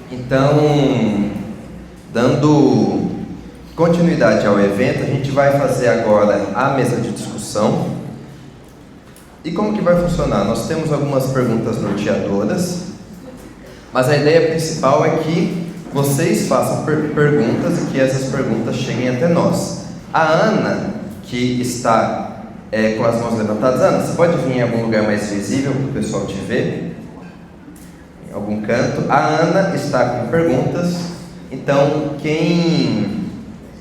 Então, dando continuidade ao evento, a gente vai fazer agora a mesa de discussão. E como que vai funcionar? Nós temos algumas perguntas norteadoras, mas a ideia principal é que vocês façam perguntas e que essas perguntas cheguem até nós. A Ana, que está com as mãos levantadas, Ana, você pode vir em algum lugar mais visível para o pessoal te ver? Em algum canto. A Ana está com perguntas, então quem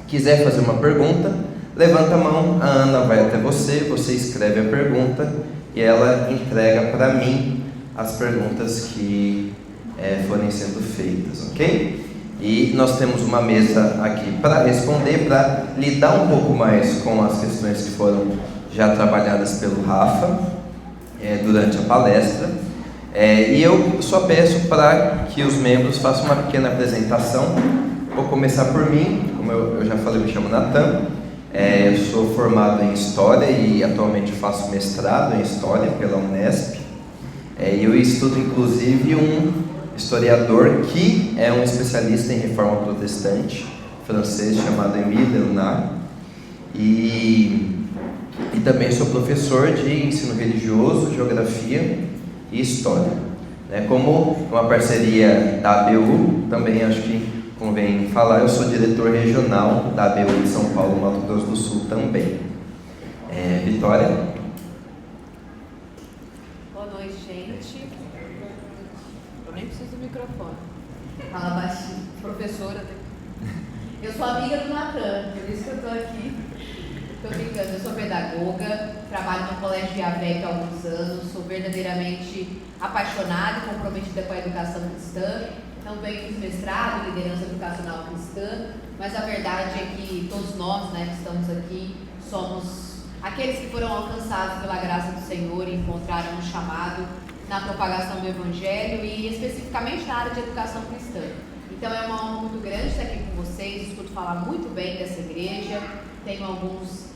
quiser fazer uma pergunta, levanta a mão, a Ana vai até você, você escreve a pergunta e ela entrega para mim as perguntas que forem sendo feitas, ok? E nós temos uma mesa aqui para responder, para lidar um pouco mais com as questões que foram já trabalhadas pelo Rafa durante a palestra. E eu só peço para que os membros façam uma pequena apresentação. Vou começar por mim, como eu já falei, me chamo Natan. Eu sou formado em História e atualmente faço mestrado em História pela Unesp. Eu estudo inclusive um historiador que é um especialista em reforma protestante, francês, chamado Émile Leonard. E também sou professor de ensino religioso, geografia e história. Como uma parceria da ABU, também acho que convém falar, eu sou diretor regional da ABU de São Paulo, Mato Grosso do Sul também. Vitória? Boa noite, gente. Eu nem preciso do microfone. Fala baixinho. Professora. Eu sou amiga do Natan, por isso que eu estou aqui. Estou brincando, eu sou pedagoga, trabalho no Colégio de Avec há alguns anos, sou verdadeiramente apaixonada e comprometida com a educação cristã. Também fiz mestrado em liderança educacional cristã, mas a verdade é que todos nós, que estamos aqui, somos aqueles que foram alcançados pela graça do Senhor e encontraram um chamado na propagação do Evangelho e especificamente na área de educação cristã. Então é uma honra muito grande estar aqui com vocês, escuto falar muito bem dessa igreja, tenho alguns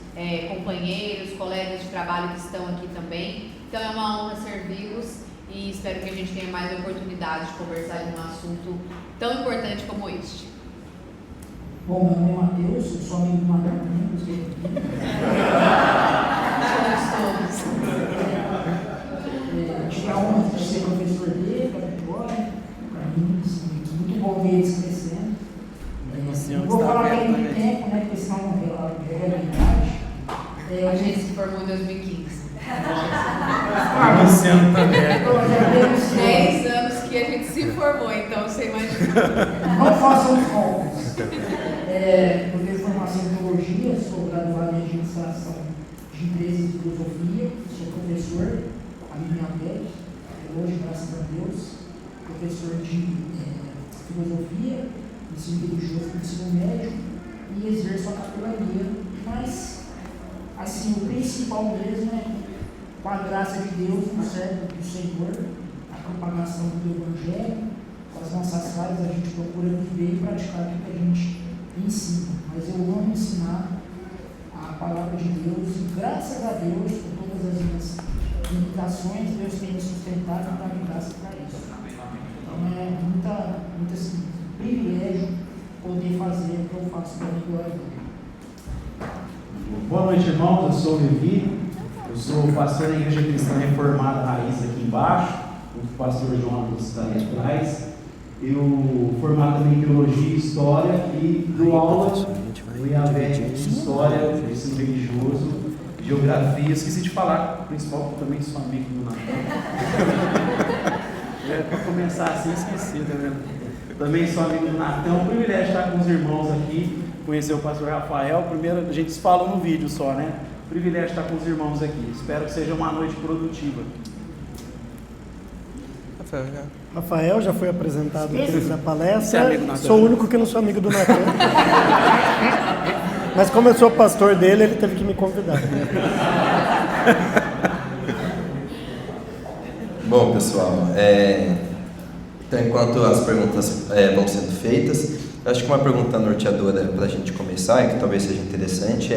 companheiros, colegas de trabalho que estão aqui também, então é uma honra servi-los e espero que a gente tenha mais oportunidade de conversar de um assunto tão importante como este. Bom, meu nome é Matheus, eu sou amigo do Natan também, tive a honra de ser professor dele, para mim, muito bom ver eles crescendo. Não vou falar que é muito tempo, porque senão não revela a idade. A gente se formou em 2015. Luciano também. Já temos 10 anos que a gente se formou, então você imagina. Não façam os cálculos. Eu tenho formação em teologia, sou graduado em administração de empresas e filosofia, sou professor, ali em ABEC, hoje, graças a Deus, professor de filosofia, ensino religioso, ensino médio e exerço a capelania, mas assim, o principal mesmo é, com a graça de Deus, no servo do Senhor, a propagação do Evangelho. Com as nossas casas a gente procura viver e praticar o que a gente ensina. Mas eu amo ensinar a palavra de Deus e graças a Deus, com todas as minhas limitações, Deus tem me sustentado e dado graça para isso. Então é muito assim, privilégio poder fazer o que eu faço para a glória de Deus. Boa noite, irmãos. Eu sou o Levi, eu sou pastor da Igreja Cristã Reformada Raiz aqui embaixo, o pastor João Augusto está ali atrás. Eu formado também em Teologia e História e dou aula no IAVEC de História, Ensino Religioso, Geografia. Esqueci de falar, o principal, que eu também sou amigo do Natan. Para começar assim, esqueci, tá vendo? Também sou amigo do Natan. É um privilégio estar com os irmãos aqui, conhecer o pastor Rafael. Primeiro, a gente se fala no vídeo só, né? Privilégio estar com os irmãos aqui. Espero que seja uma noite produtiva. Rafael já foi apresentado aqui na palestra. É Sou o único que não sou amigo do Natan. Mas como eu sou pastor dele, ele teve que me convidar. Bom, pessoal, então enquanto as perguntas vão sendo feitas, eu acho que uma pergunta norteadora para a gente começar, e que talvez seja interessante,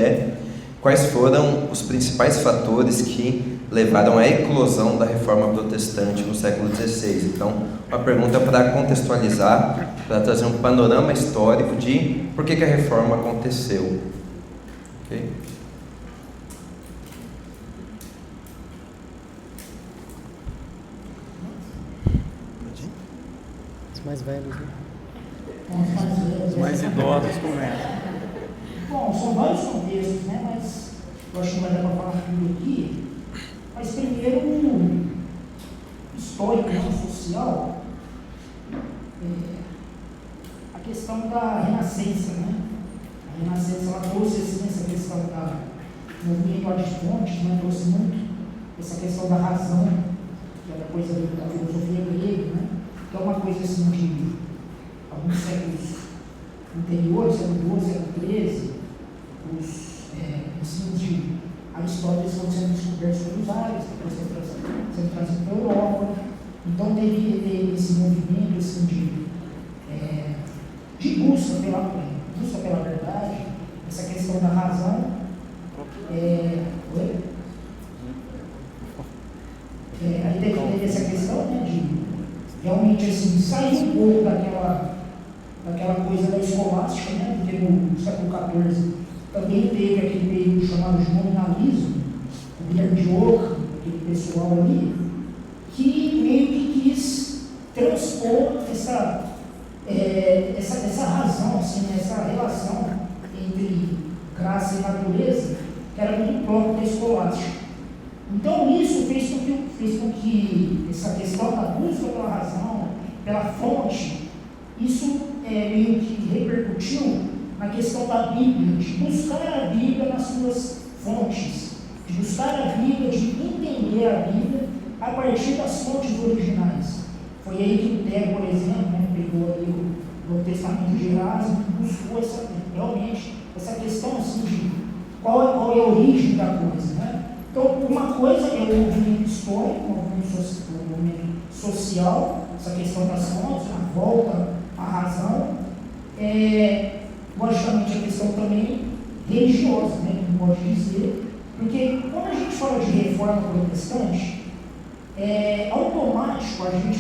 quais foram os principais fatores que levaram à eclosão da reforma protestante no século XVI. Então, uma pergunta para contextualizar, para trazer um panorama histórico de por que a reforma aconteceu. Okay? Os mais velhos, né? Os mais idosos começam. Bom, são vários contextos, né? Mas eu acho que não vai dar para falar tudo aqui. Mas primeiro, histórico, social, a questão da Renascença, né? A Renascença, ela trouxe assim, essa questão do movimento ad fontes, né? Trouxe muito essa questão da razão, que é da coisa da filosofia grega, né? Que é uma coisa assim de alguns séculos anteriores, século XII, século XIII, os ensinos de Aristóteles foram sendo descobertos pelos árabes, depois sendo trazidos para a Europa. Então teve esse movimento assim, de busca pela verdade, essa questão da razão. Aí teve essa questão, né, de realmente assim, sair um pouco daquela coisa da escolástica, né, porque no século XIV também teve aquele período chamado de nominalismo, o Guilherme de Ockham, aquele pessoal ali, que meio que quis transpor essa razão, assim, essa relação entre graça e natureza, que era muito próprio da escolástica. Então isso fez com que essa questão da busca pela razão, pela fonte, isso meio que repercutiu na questão da Bíblia, de buscar a Bíblia nas suas fontes, de buscar a Bíblia, de entender a Bíblia a partir das fontes originais. Foi aí que Lutero, por exemplo, né, pegou ali o Novo Testamento de Erasmo e buscou realmente essa questão assim, de qual é a origem da coisa. Né? Então, uma coisa é o movimento histórico, o movimento social, essa questão das fontes, a volta à razão, logicamente a questão também religiosa, né, como pode dizer, porque quando a gente fala de reforma protestante, automático a gente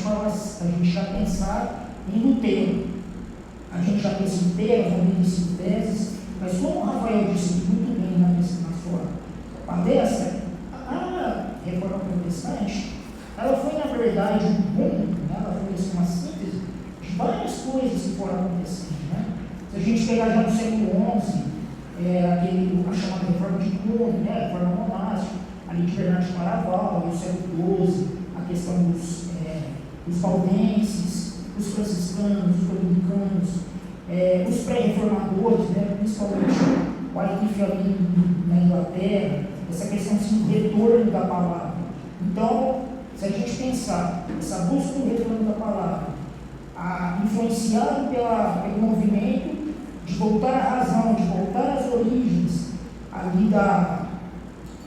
já pensar em Lutero. A gente já pensa em Lutero, família de teses, mas como o Rafael disse muito bem na sua palestra, a reforma protestante, ela foi na verdade um boom, né? Ela foi assim, uma síntese de várias coisas que foram acontecendo. Né? Se a gente pegar já no século XI, a chamada reforma de Cluny, né? A reforma monástica, ali de Bernardo de Claraval, no século XII, a questão dos valdenses, os franciscanos, os dominicanos, os pré-reformadores, né? Principalmente o Wycliffe ali na Inglaterra, essa questão assim, do retorno da palavra. Então, se a gente pensar essa busca do retorno da palavra, influenciado pelo movimento de voltar à razão, de voltar às origens ali da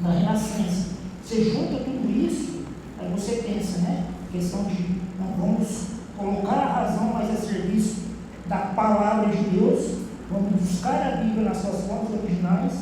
Renascença, você junta tudo isso, aí você pensa, né? Questão de não vamos colocar a razão mais a serviço da palavra de Deus, vamos buscar a Bíblia nas suas formas originais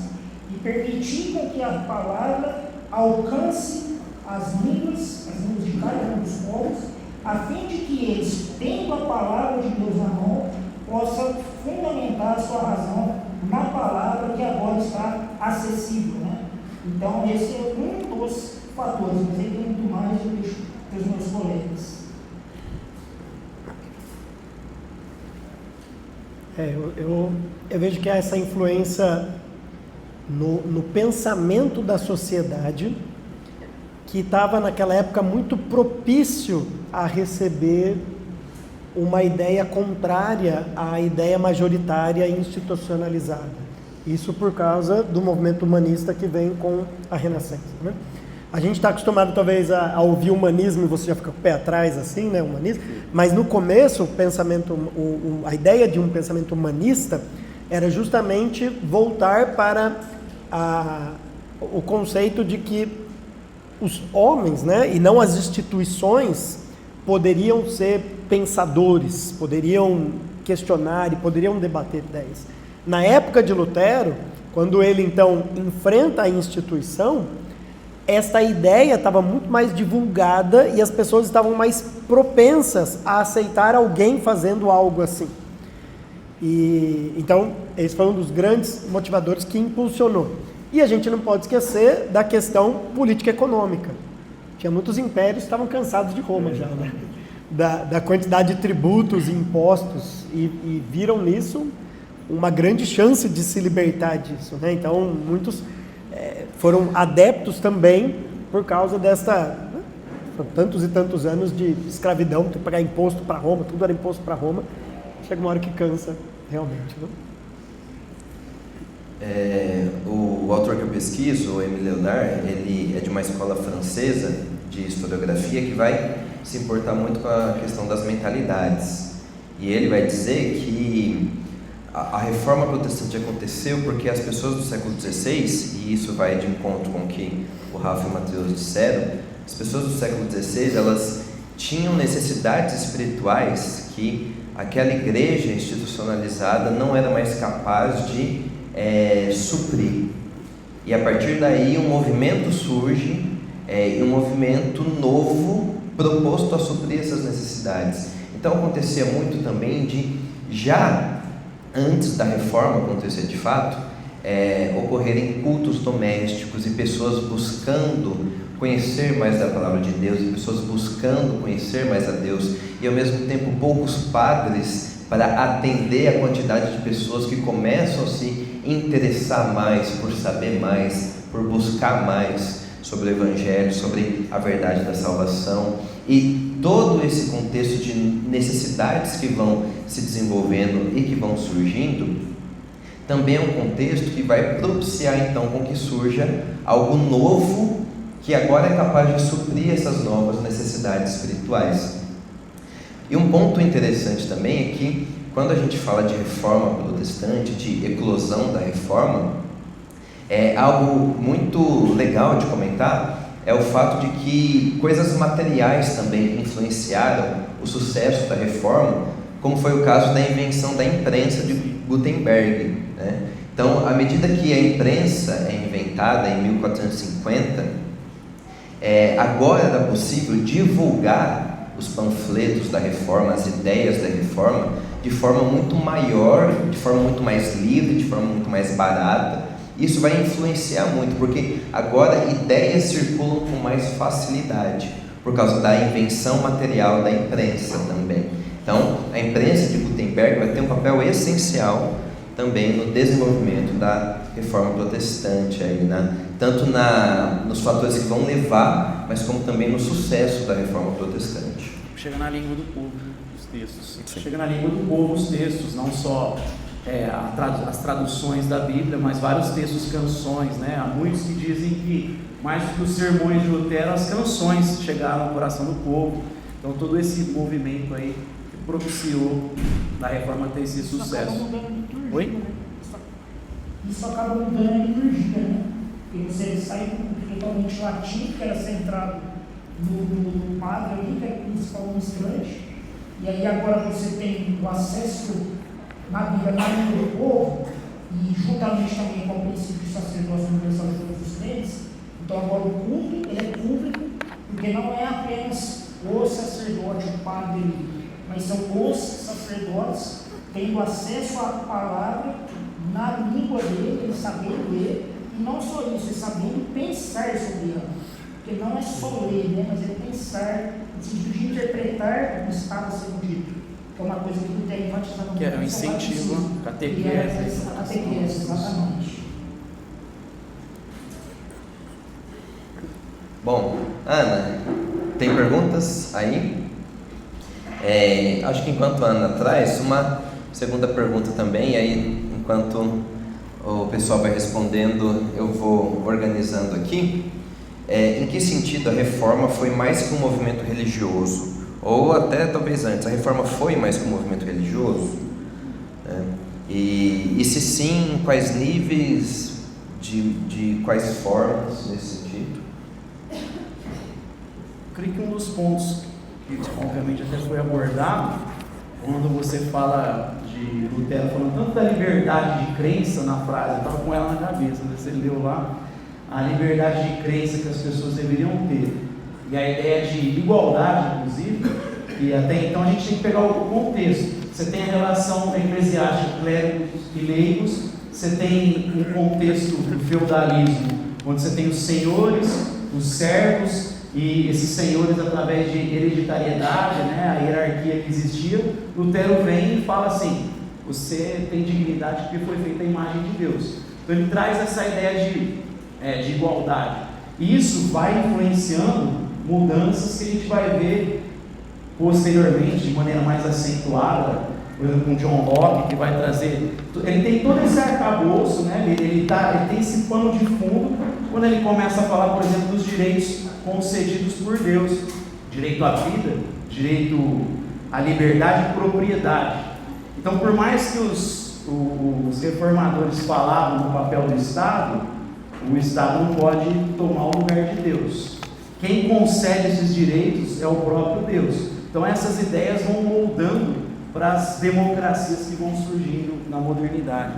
e permitir com que a palavra alcance as línguas de cada um dos povos, a fim de que eles, tendo a palavra de Deus na mão, possam fundamentar a sua razão na palavra que agora está acessível. Né? Então, esse é um dos fatores, mas aí tem muito mais, eu deixo para os meus colegas. Eu vejo que há essa influência no pensamento da sociedade, que estava naquela época muito propício a receber uma ideia contrária à ideia majoritária institucionalizada. Isso por causa do movimento humanista que vem com a Renascença. Né? A gente está acostumado talvez a ouvir humanismo e você já fica com o pé atrás assim, né, humanismo. Mas no começo a ideia de um pensamento humanista era justamente voltar para o conceito de que os homens, né, e não as instituições, poderiam ser pensadores, poderiam questionar e poderiam debater ideias. Na época de Lutero, Quando ele então enfrenta a instituição, esta ideia estava muito mais divulgada e as pessoas estavam mais propensas a aceitar alguém fazendo algo assim. E então, esse foi um dos grandes motivadores que impulsionou. E a gente não pode esquecer da questão política econômica. Tinha muitos impérios que estavam cansados de Roma já, né? Da quantidade de tributos e impostos, e viram nisso uma grande chance de se libertar disso, né? Então, muitos foram adeptos também por causa desta... tantos e tantos anos de escravidão, ter que pagar imposto para Roma, tudo era imposto para Roma. Chega uma hora que cansa, realmente, né? O autor que eu pesquiso, o Émile Leonard, ele é de uma escola francesa de historiografia que vai se importar muito com a questão das mentalidades. E ele vai dizer que a reforma protestante aconteceu porque as pessoas do século XVI, e isso vai de encontro com o que o Rafa e o Matheus disseram, as pessoas do século XVI, elas tinham necessidades espirituais que aquela igreja institucionalizada não era mais capaz de suprir. E a partir daí um movimento surge, um movimento novo proposto a suprir essas necessidades. Então acontecia muito também de, já antes da reforma acontecer de fato, ocorrerem cultos domésticos e pessoas buscando conhecer mais da palavra de Deus, e pessoas buscando conhecer mais a Deus, e ao mesmo tempo poucos padres para atender a quantidade de pessoas que começam a se interessar mais por saber mais, por buscar mais sobre o Evangelho, sobre a verdade da salvação. E todo esse contexto de necessidades que vão se desenvolvendo e que vão surgindo, também é um contexto que vai propiciar então com que surja algo novo, que agora é capaz de suprir essas novas necessidades espirituais. E um ponto interessante também é que, quando a gente fala de reforma protestante, de eclosão da reforma, algo muito legal de comentar é o fato de que coisas materiais também influenciaram o sucesso da reforma, como foi o caso da invenção da imprensa de Gutenberg, né? Então, à medida que a imprensa é inventada em 1450, agora era possível divulgar os panfletos da reforma, as ideias da reforma, de forma muito maior, de forma muito mais livre, de forma muito mais barata. Isso vai influenciar muito, porque agora ideias circulam com mais facilidade, por causa da invenção material da imprensa também. Então, a imprensa de Gutenberg vai ter um papel essencial também no desenvolvimento da reforma protestante, tanto nos fatores que vão levar, mas como também no sucesso da reforma protestante. Chega na língua do povo, os textos. Sim. Chega na língua do povo os textos, não só as traduções da Bíblia, mas vários textos, canções, né? Há muitos que dizem que mais do que os sermões de Lutero, as canções chegaram ao coração do povo. Então todo esse movimento aí que propiciou da reforma ter esse sucesso. Oi? Isso acaba mudando a liturgia, né? Porque você sai totalmente latim, que era centrado no padre ali, que é o principal ministrante, e aí agora você tem o acesso na Bíblia, na língua do povo, e juntamente também com o princípio de sacerdócio universal de todos os crentes. Então agora o culto ele é público, porque não é apenas o sacerdote, o padre, mas são os sacerdotes tendo acesso à palavra na língua dele, eles sabendo ler, e não só isso, eles sabendo pensar sobre ela. Porque não é só ler, né, mas é pensar, no sentido de interpretar o que estava sendo dito. Que é uma coisa que não tem enfatizado muito. Que é um incentivo, catequese. A catequese, exatamente. Bom, Ana, tem perguntas aí? Acho que enquanto a Ana traz, uma segunda pergunta também, e aí enquanto o pessoal vai respondendo, eu vou organizando aqui. Em que sentido a reforma foi mais que um movimento religioso? Ou até talvez antes, a reforma foi mais que um movimento religioso? E se sim, em quais níveis, de quais formas nesse sentido? Creio que um dos pontos que obviamente até foi abordado quando você fala de Lutero, falando tanto da liberdade de crença na frase, eu estava com ela na cabeça, você leu lá, a liberdade de crença que as pessoas deveriam ter, e a ideia de igualdade, inclusive, e até então a gente tem que pegar o contexto. Você tem a relação eclesiástica, clérigos e leigos, você tem um contexto do feudalismo, onde você tem os senhores, os servos, e esses senhores, através de hereditariedade, né, a hierarquia que existia, Lutero vem e fala assim: você tem dignidade porque foi feita a imagem de Deus. Então ele traz essa ideia de igualdade. E isso vai influenciando mudanças que a gente vai ver posteriormente, de maneira mais acentuada, por exemplo, com John Locke, que vai trazer. Ele tem todo esse arcabouço, né? Ele tem esse pano de fundo, quando ele começa a falar, por exemplo, dos direitos concedidos por Deus: direito à vida, direito à liberdade e propriedade. Então, por mais que os reformadores falavam no papel do Estado, o Estado não pode tomar o lugar de Deus. Quem concede esses direitos é o próprio Deus. Então essas ideias vão moldando para as democracias que vão surgindo na modernidade.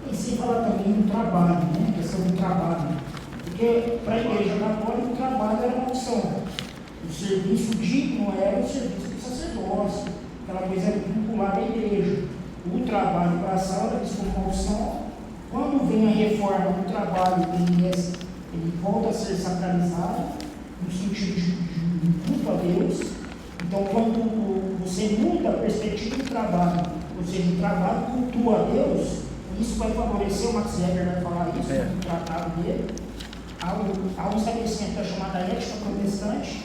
E sem falar também do trabalho, né? A questão do trabalho. Porque para a igreja católica o trabalho era uma opção. O serviço digno era o serviço do sacerdócio, aquela coisa vinculada à igreja. O trabalho para a sala era como uma opção. Quando vem a reforma do trabalho, ele volta a ser sacralizado, no sentido de culto a Deus. Então, quando você muda a perspectiva do trabalho, ou seja, o trabalho cultua a Deus, isso vai favorecer, o Max Weber vai falar isso no tratado dele. Há um estabelecimento chamado ética protestante,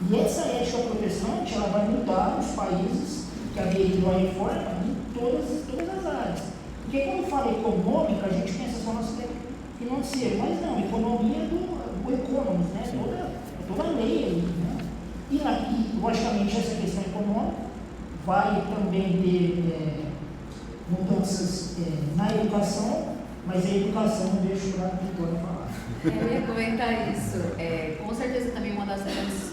e essa ética protestante ela vai mudar os países que aderiram à reforma em todas as áreas. Porque quando fala econômica, a gente pensa só no aspecto financeiro, mas não, economia é do economos, né? Toda a lei aí, né? E, logicamente, essa questão econômica vai também ter mudanças na educação, mas a educação não deixa para a Vitória falar. Eu ia comentar isso. Com certeza também uma das grandes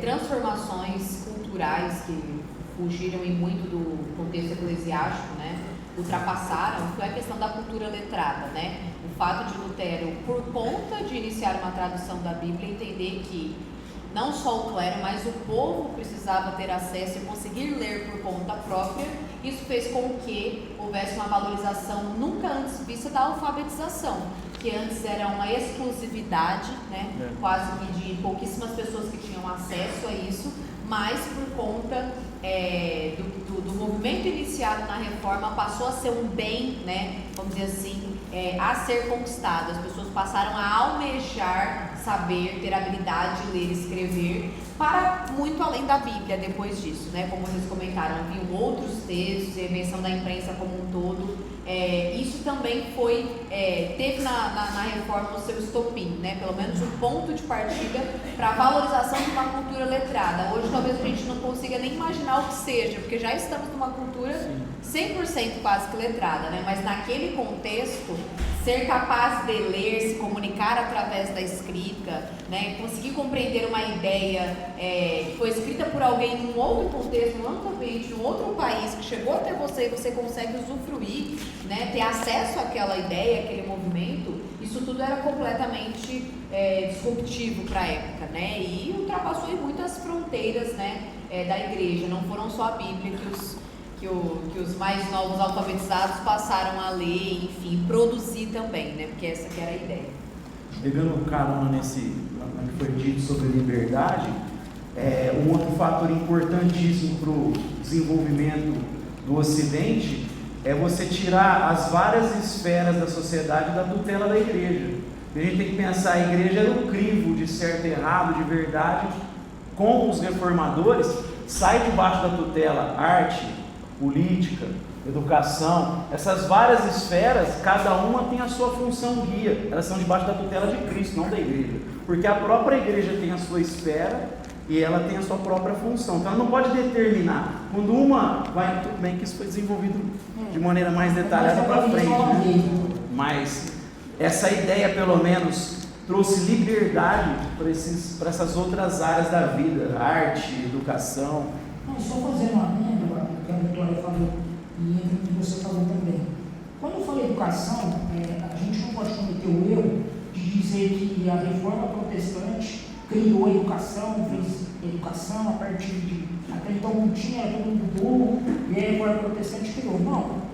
transformações culturais que fugiram em muito do contexto eclesiástico, né? Ultrapassaram, foi a questão da cultura letrada, né? O fato de Lutero, por conta de iniciar uma tradução da Bíblia, entender que não só o clero, mas o povo precisava ter acesso e conseguir ler por conta própria. Isso fez com que houvesse uma valorização nunca antes vista da alfabetização, que antes era uma exclusividade, né? Quase que de pouquíssimas pessoas que tinham acesso a isso, mas por conta do movimento iniciado na reforma passou a ser um bem, né? Vamos dizer assim, a ser conquistado. As pessoas passaram a almejar saber, ter habilidade de ler e escrever, para muito além da Bíblia depois disso, né? Como vocês comentaram, viu outros textos, a invenção da imprensa como um todo. Isso também teve na reforma o seu estopim, né? Pelo menos um ponto de partida para a valorização de uma cultura letrada. Hoje talvez a gente não consiga nem imaginar o que seja, porque já estamos numa cultura 100% quase que letrada, né? Mas naquele contexto, ser capaz de ler, se comunicar através da escrita, né? Conseguir compreender uma ideia que foi escrita por alguém num outro contexto, num outro ambiente, num outro país, que chegou até você e você consegue usufruir, né? Ter acesso àquela ideia, àquele movimento, isso tudo era completamente disruptivo para a época, né? E ultrapassou em muitas fronteiras, né? Da igreja. Não foram só a Bíblia que os mais novos alfabetizados passaram a ler, enfim, produzir também, né? Porque essa que era a ideia. Pegando carona no que foi dito sobre liberdade, um outro fator importantíssimo para o desenvolvimento do Ocidente é você tirar as várias esferas da sociedade da tutela da igreja. A gente tem que pensar, a igreja era o crivo de certo e errado, de verdade. Com os reformadores, sai debaixo da tutela arte, política, educação, essas várias esferas, cada uma tem a sua função guia, elas são debaixo da tutela de Cristo, não da igreja, porque a própria igreja tem a sua esfera e ela tem a sua própria função, então ela não pode determinar, quando uma vai, tudo bem que isso foi desenvolvido de maneira mais detalhada para frente, né? Mas essa ideia pelo menos trouxe liberdade para essas outras áreas da vida, arte, educação. Não, só fazendo uma lembra, Quando eu falo educação, a gente não pode cometer o erro de dizer que a reforma protestante criou a educação, fez educação a partir de... Até então não tinha, era todo mundo burro, e a reforma protestante criou. Não.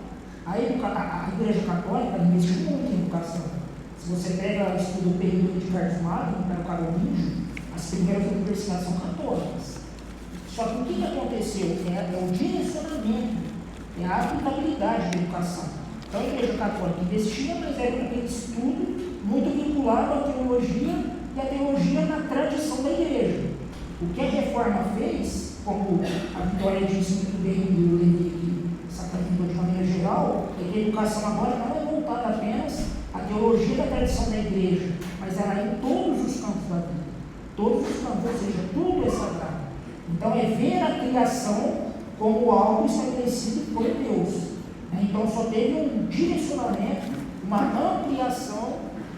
A Igreja Católica investiu muito em educação. Se você pega, estuda o período de Carlos Magno, para o Carolíndio, as primeiras universidades são católicas. Só que o que aconteceu? É o direcionamento, é a aplicabilidade da educação. Então a Igreja Católica investia, mas era aquele estudo muito vinculado à teologia e a teologia na tradição da Igreja. O que a Reforma fez, como a Vitória disse muito bem e o Levi sacramentou de maneira geral, é que a educação agora não é voltada apenas à teologia da tradição da Igreja, mas ela é em todos os campos da vida. Todos os campos, ou seja, tudo é sagrado. Então é ver a criação como algo estabelecido por Deus. Então só teve um direcionamento, uma ampliação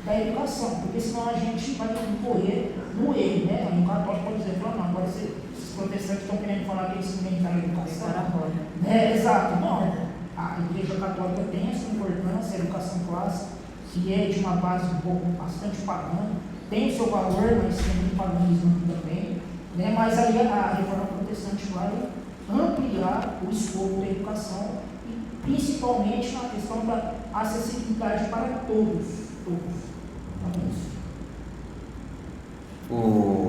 da educação, porque senão a gente vai incorrer no erro, né? Um católico pode dizer, não, agora esses protestantes estão querendo falar que eles inventaram a educação. Exato, não. A Igreja Católica tem essa importância, a educação clássica, que é de uma base um pouco bastante pagã, tem o seu valor, mas tem muito paganismo também, né? Mas aí a Reforma Protestante vai ampliar o escopo da educação, principalmente na questão da acessibilidade para todos.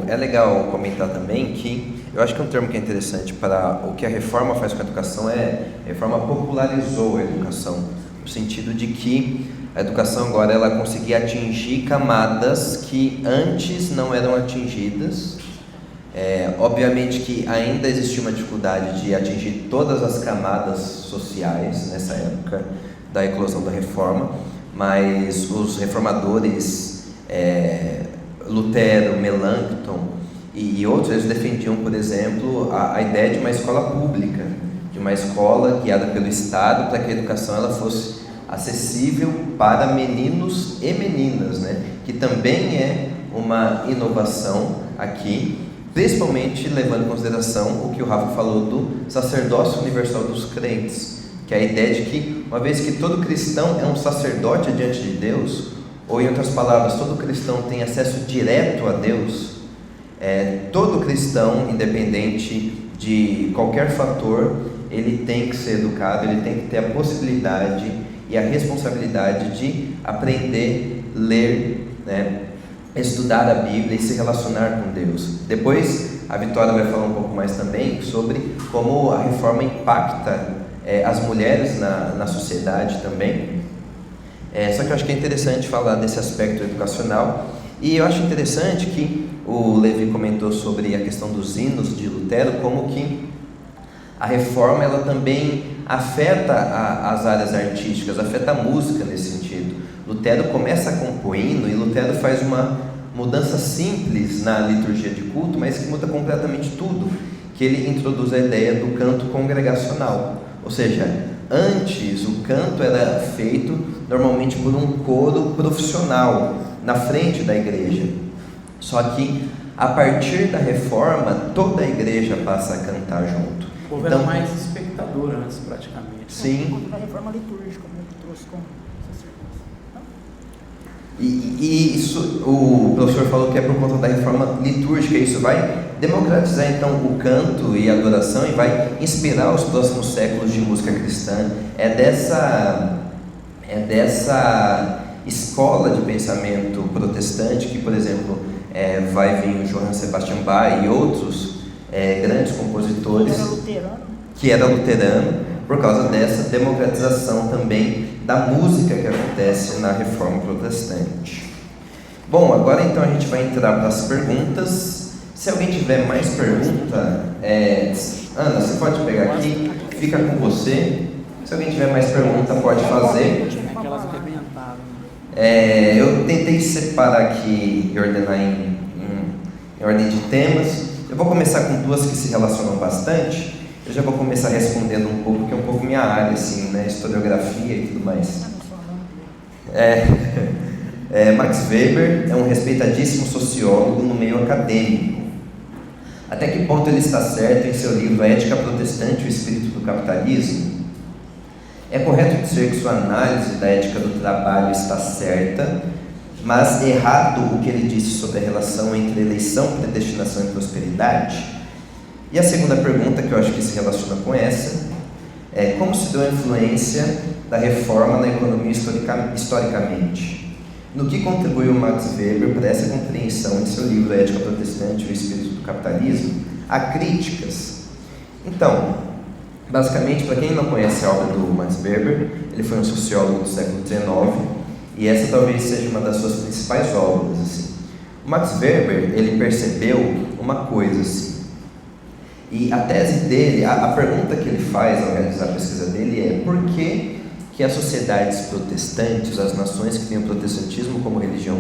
É legal comentar também que eu acho que um termo que é interessante para o que a reforma faz com a educação é a reforma popularizou a educação, no sentido de que a educação agora ela conseguia atingir camadas que antes não eram atingidas. Obviamente que ainda existia uma dificuldade de atingir todas as camadas sociais nessa época da eclosão da reforma, mas os reformadores Lutero, Melanchthon e outros, eles defendiam, por exemplo, a ideia de uma escola pública, de uma escola guiada pelo Estado, para que a educação ela fosse acessível para meninos e meninas, né? Que também é uma inovação aqui, principalmente levando em consideração o que o Rafa falou do sacerdócio universal dos crentes, que é a ideia de que, uma vez que todo cristão é um sacerdote diante de Deus, ou em outras palavras, todo cristão tem acesso direto a Deus, todo cristão, independente de qualquer fator, ele tem que ser educado, ele tem que ter a possibilidade e a responsabilidade de aprender, ler, né? Estudar a Bíblia e se relacionar com Deus. Depois a Vitória vai falar um pouco mais também sobre como a reforma impacta as mulheres na sociedade também. Só que eu acho que é interessante falar desse aspecto educacional, e eu acho interessante que o Levi comentou sobre a questão dos hinos de Lutero, como que a reforma ela também afeta as áreas artísticas, afeta a música nesse sentido. Lutero começa a compor hino, e Lutero faz uma mudança simples na liturgia de culto, mas que muda completamente tudo, que ele introduz a ideia do canto congregacional, ou seja, antes o canto era feito normalmente por um coro profissional na frente da igreja, só que a partir da reforma toda a igreja passa a cantar junto. O povo era mais espectador antes praticamente. Sim. Da reforma litúrgica, como que trouxe como E isso, o professor falou que é por conta da reforma litúrgica, isso vai democratizar então o canto e a adoração e vai inspirar os próximos séculos de música cristã. É dessa escola de pensamento protestante que, por exemplo, vai vir o Johann Sebastian Bach e outros grandes compositores que era luterano, por causa dessa democratização também da música que acontece na Reforma Protestante. Bom, agora então a gente vai entrar para as perguntas. Se alguém tiver mais pergunta, Ana, você pode pegar aqui, fica com você. Se alguém tiver mais pergunta, pode fazer. Aquelas arrebentadas. Eu tentei separar aqui e ordenar em ordem de temas. Eu vou começar com duas que se relacionam bastante. Eu já vou começar respondendo um pouco, que é um pouco minha área, assim, né? Historiografia e tudo mais. Max Weber é um respeitadíssimo sociólogo no meio acadêmico. Até que ponto ele está certo em seu livro A Ética Protestante e o Espírito do Capitalismo? É correto dizer que sua análise da ética do trabalho está certa, mas errado o que ele disse sobre a relação entre eleição, predestinação e prosperidade? E a segunda pergunta, que eu acho que se relaciona com essa, é como se deu a influência da reforma na economia historicamente? No que contribuiu Max Weber para essa compreensão em seu livro Ética Protestante e o Espírito do Capitalismo? Há críticas. Então, basicamente, para quem não conhece a obra do Max Weber, ele foi um sociólogo do século XIX, e essa talvez seja uma das suas principais obras. Assim. O Max Weber, ele percebeu uma coisa, assim, e a tese dele, a pergunta que ele faz ao realizar a pesquisa dele é: por que as sociedades protestantes, as nações que têm o protestantismo como religião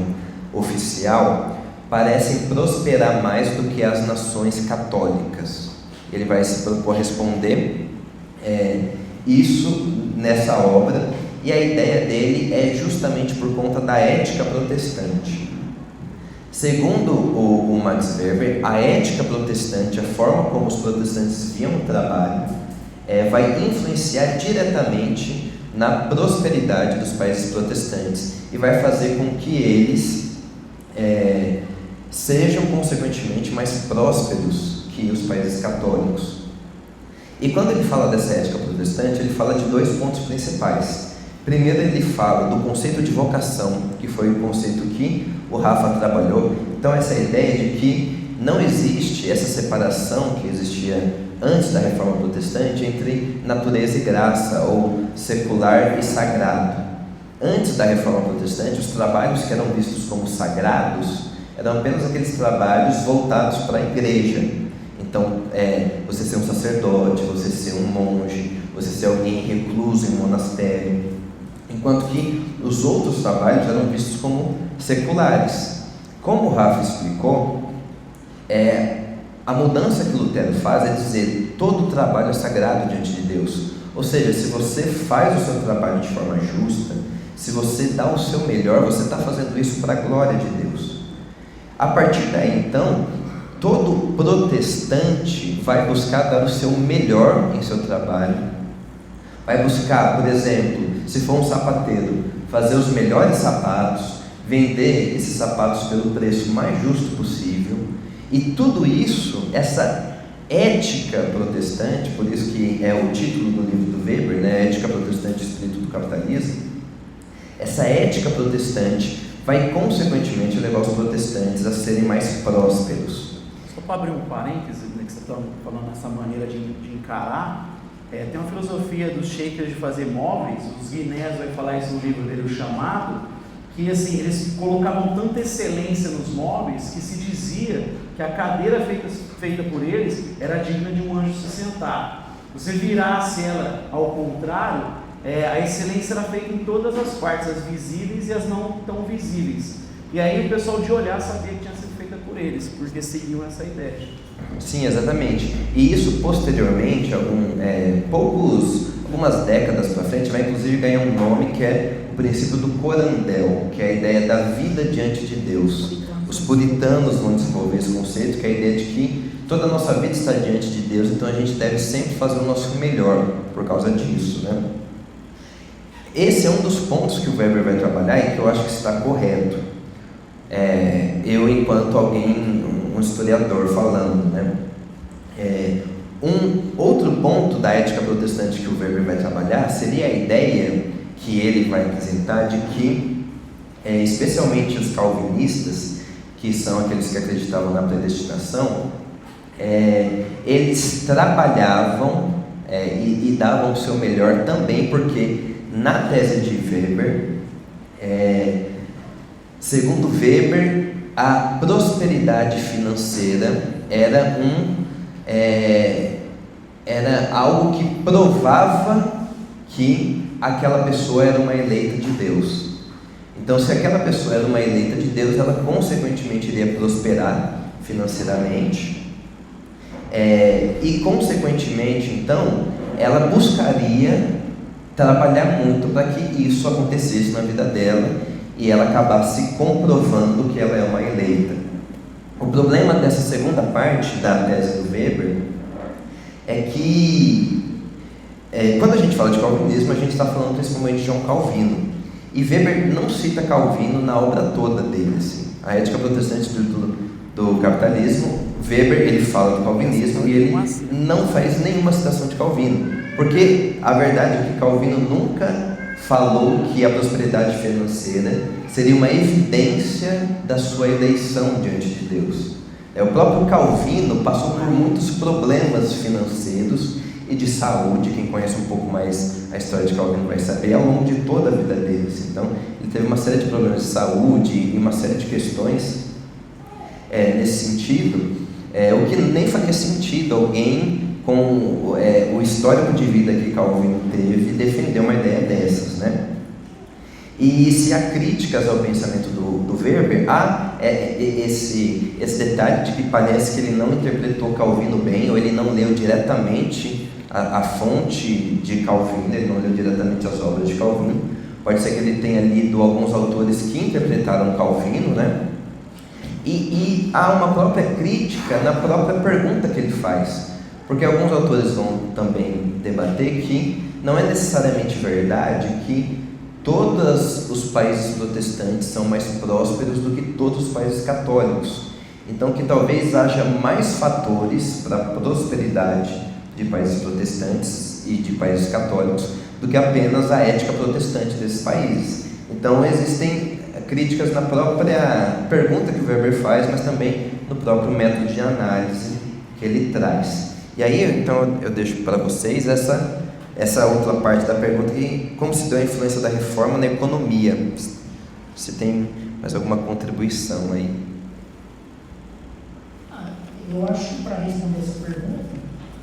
oficial, parecem prosperar mais do que as nações católicas? Ele vai se propor a responder isso nessa obra, e a ideia dele é justamente por conta da ética protestante. Segundo o Max Weber, a ética protestante, a forma como os protestantes viam o trabalho, vai influenciar diretamente na prosperidade dos países protestantes e vai fazer com que eles sejam, consequentemente, mais prósperos que os países católicos. E quando ele fala dessa ética protestante, ele fala de dois pontos principais. Primeiro, ele fala do conceito de vocação, que foi o conceito que o Rafa trabalhou. Então, essa ideia de que não existe essa separação que existia antes da reforma protestante entre natureza e graça, ou secular e sagrado. Antes da reforma protestante, os trabalhos que eram vistos como sagrados eram apenas aqueles trabalhos voltados para a igreja. Então, você ser um sacerdote, você ser um monge, você ser alguém recluso em um monastério, enquanto que os outros trabalhos eram vistos como seculares. Como o Rafa explicou, a mudança que Lutero faz é dizer: todo trabalho é sagrado diante de Deus. Ou seja, se você faz o seu trabalho de forma justa, se você dá o seu melhor, você está fazendo isso para a glória de Deus. A partir daí, então, todo protestante vai buscar dar o seu melhor em seu trabalho, vai buscar, por exemplo, se for um sapateiro, fazer os melhores sapatos, vender esses sapatos pelo preço mais justo possível. E tudo isso, essa ética protestante, por isso que é o título do livro do Weber, né? Ética Protestante e Espírito do Capitalismo. Essa ética protestante vai consequentemente levar os protestantes a serem mais prósperos. Só para abrir um parêntese, né, que você está falando dessa maneira de encarar, tem uma filosofia dos shakers de fazer móveis. Os Guinés vai falar isso no livro dele, O Chamado, que assim, eles colocavam tanta excelência nos móveis que se dizia que a cadeira feita por eles era digna de um anjo se sentar. Se você virasse ela ao contrário, a excelência era feita em todas as partes, as visíveis e as não tão visíveis. E aí o pessoal de olhar sabia que tinha sido feita por eles, porque seguiam essa ideia. Sim, exatamente. E isso posteriormente, algumas décadas para frente, vai inclusive ganhar um nome que é o princípio do corandel, que é a ideia da vida diante de Deus. Os puritanos vão desenvolver esse conceito, que é a ideia de que toda a nossa vida está diante de Deus, então a gente deve sempre fazer o nosso melhor por causa disso, né? Esse é um dos pontos que o Weber vai trabalhar e que eu acho que está correto. Eu, enquanto alguém, um historiador falando, né? Um outro ponto da ética protestante que o Weber vai trabalhar seria a ideia que ele vai apresentar de que, especialmente os calvinistas, que são aqueles que acreditavam na predestinação, eles trabalhavam e davam o seu melhor também, porque na tese de Weber, segundo Weber, a prosperidade financeira era algo que provava que aquela pessoa era uma eleita de Deus. Então, se aquela pessoa era uma eleita de Deus, ela consequentemente iria prosperar financeiramente, e consequentemente, então, ela buscaria trabalhar muito para que isso acontecesse na vida dela e ela acabasse comprovando que ela é uma eleita. O problema dessa segunda parte da tese do Weber é que Quando a gente fala de calvinismo, a gente está falando principalmente de João Calvino. E Weber não cita Calvino na obra toda dele. Assim. A Ética Protestante do Capitalismo, Weber ele fala do calvinismo e ele não faz nenhuma citação de Calvino. Porque a verdade é que Calvino nunca falou que a prosperidade financeira seria uma evidência da sua eleição diante de Deus. O próprio Calvino passou por muitos problemas financeiros e de saúde. Quem conhece um pouco mais a história de Calvino vai saber, ao longo de toda a vida dele. Então, ele teve uma série de problemas de saúde e uma série de questões nesse sentido, o que nem faria sentido alguém com o histórico de vida que Calvino teve defender uma ideia dessas, né? E se há críticas ao pensamento do Weber, há esse detalhe de que parece que ele não interpretou Calvino bem, ou ele não leu diretamente a fonte de Calvino, ele não leu diretamente as obras de Calvino. Pode ser que ele tenha lido alguns autores que interpretaram Calvino, né? E há uma própria crítica na própria pergunta que ele faz, porque alguns autores vão também debater que não é necessariamente verdade que todos os países protestantes são mais prósperos do que todos os países católicos. Então, que talvez haja mais fatores para a prosperidade de países protestantes e de países católicos do que apenas a ética protestante desses países. Então, existem críticas na própria pergunta que o Weber faz, mas também no próprio método de análise que ele traz. E aí, então, eu deixo para vocês essa outra parte da pergunta, que como se deu a influência da reforma na economia. Se tem mais alguma contribuição aí? Eu acho que, para responder essa pergunta,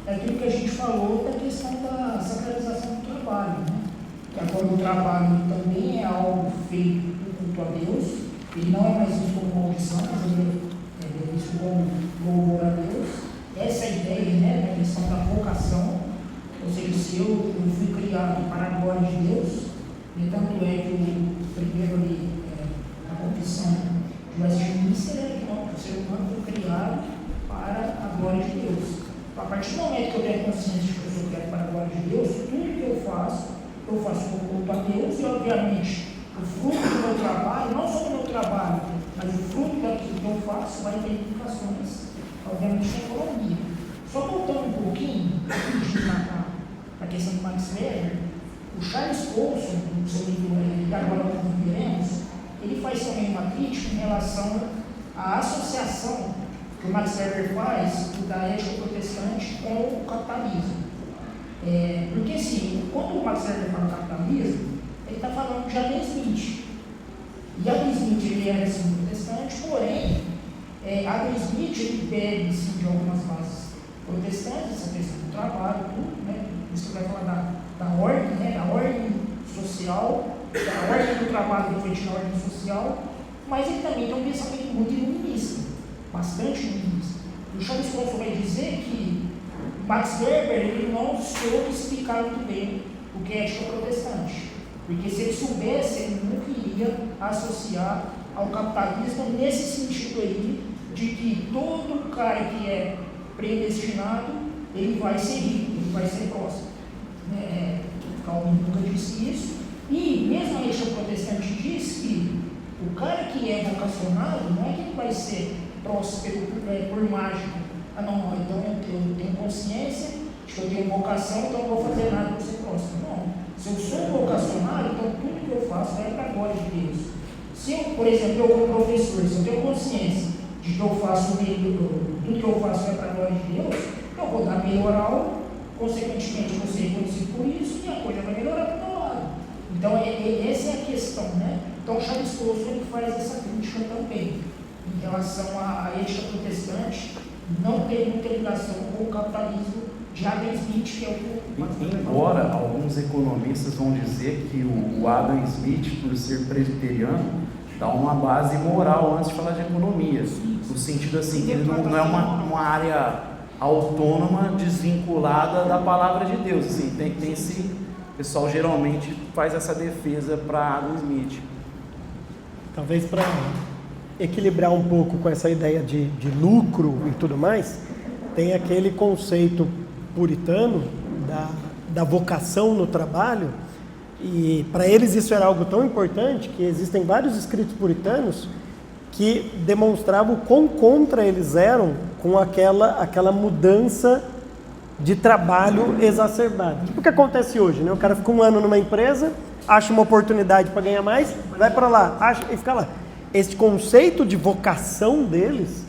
é aquilo que a gente falou da questão da sacralização do trabalho, né? Que agora o trabalho também é algo feito por culto a Deus, ele não é mais visto como maldição, mas ele é visto como louvor a Deus. Essa é a ideia, né, da questão da vocação, ou seja, se eu fui criado para a glória de Deus, e tanto é que o primeiro ali, a confissão de Westminster é que o ser humano foi criado para a glória de Deus. A partir do momento que eu tenho consciência de que eu sou criado para a glória de Deus, tudo que eu faço por culto a Deus, e obviamente o fruto do meu trabalho, não só do meu trabalho, mas o fruto daquilo que eu faço vai ter implicações, obviamente, na economia. Só voltando um pouquinho na questão do Max Weber, o Charles Colson, no seu livro que agora nós veremos, ele faz também uma crítica em relação à associação que o Max Weber faz da ética protestante com o capitalismo. Porque assim, quando o Max Weber fala capitalismo, ele está falando de Adam Smith. E Adam Smith ele era assim, protestante, porém, Adam Smith ele bebe assim, de algumas bases protestantes, essa questão do trabalho, tudo, né? Isso vai falar da ordem, né? Da ordem social, da ordem do trabalho refletindo a ordem social, mas ele também tem um pensamento muito iluminista, bastante iluminista. O Charles Colson vai dizer que Max Weber ele não soube explicar muito bem o que é ética protestante, porque se ele soubesse, ele nunca iria associar ao capitalismo nesse sentido aí, de que todo cara que é predestinado, ele vai ser rico, ele vai ser próspero. Calvino nunca disse isso, e mesmo a ética protestante diz que o cara que é vocacionado, não é que ele vai ser próspero por mágica. Não, então eu tenho consciência de que eu tenho vocação, então eu não vou fazer nada para ser próspero. Não, se eu sou vocacionado, então tudo que eu faço vai para a glória de Deus. Se eu, por exemplo, eu como professor, se eu tenho consciência de que eu faço tudo que eu faço vai para a glória de Deus, eu vou dar melhor aula, consequentemente eu vou ser reconhecido por isso e a coisa vai melhorar para o meu lado. Então, essa é a questão, né? Então, Charles Colson ele faz essa crítica também, em relação à ética protestante, não tem muita ligação com o capitalismo de Adam Smith, que é o Embora alguns economistas vão dizer que o Adam Smith, por ser presbiteriano, dá uma base moral antes de falar de economia, no sentido assim, que ele não é uma área autônoma, desvinculada da palavra de Deus. Assim, tem esse, o pessoal geralmente faz essa defesa para Adam Smith. Talvez para equilibrar um pouco com essa ideia de lucro e tudo mais, tem aquele conceito puritano da vocação no trabalho, e para eles isso era algo tão importante que existem vários escritos puritanos que demonstravam o quão contra eles eram com aquela mudança de trabalho exacerbado. Tipo o que acontece hoje, né? O cara fica um ano numa empresa, acha uma oportunidade para ganhar mais, vai para lá, acha e fica lá. Esse conceito de vocação deles,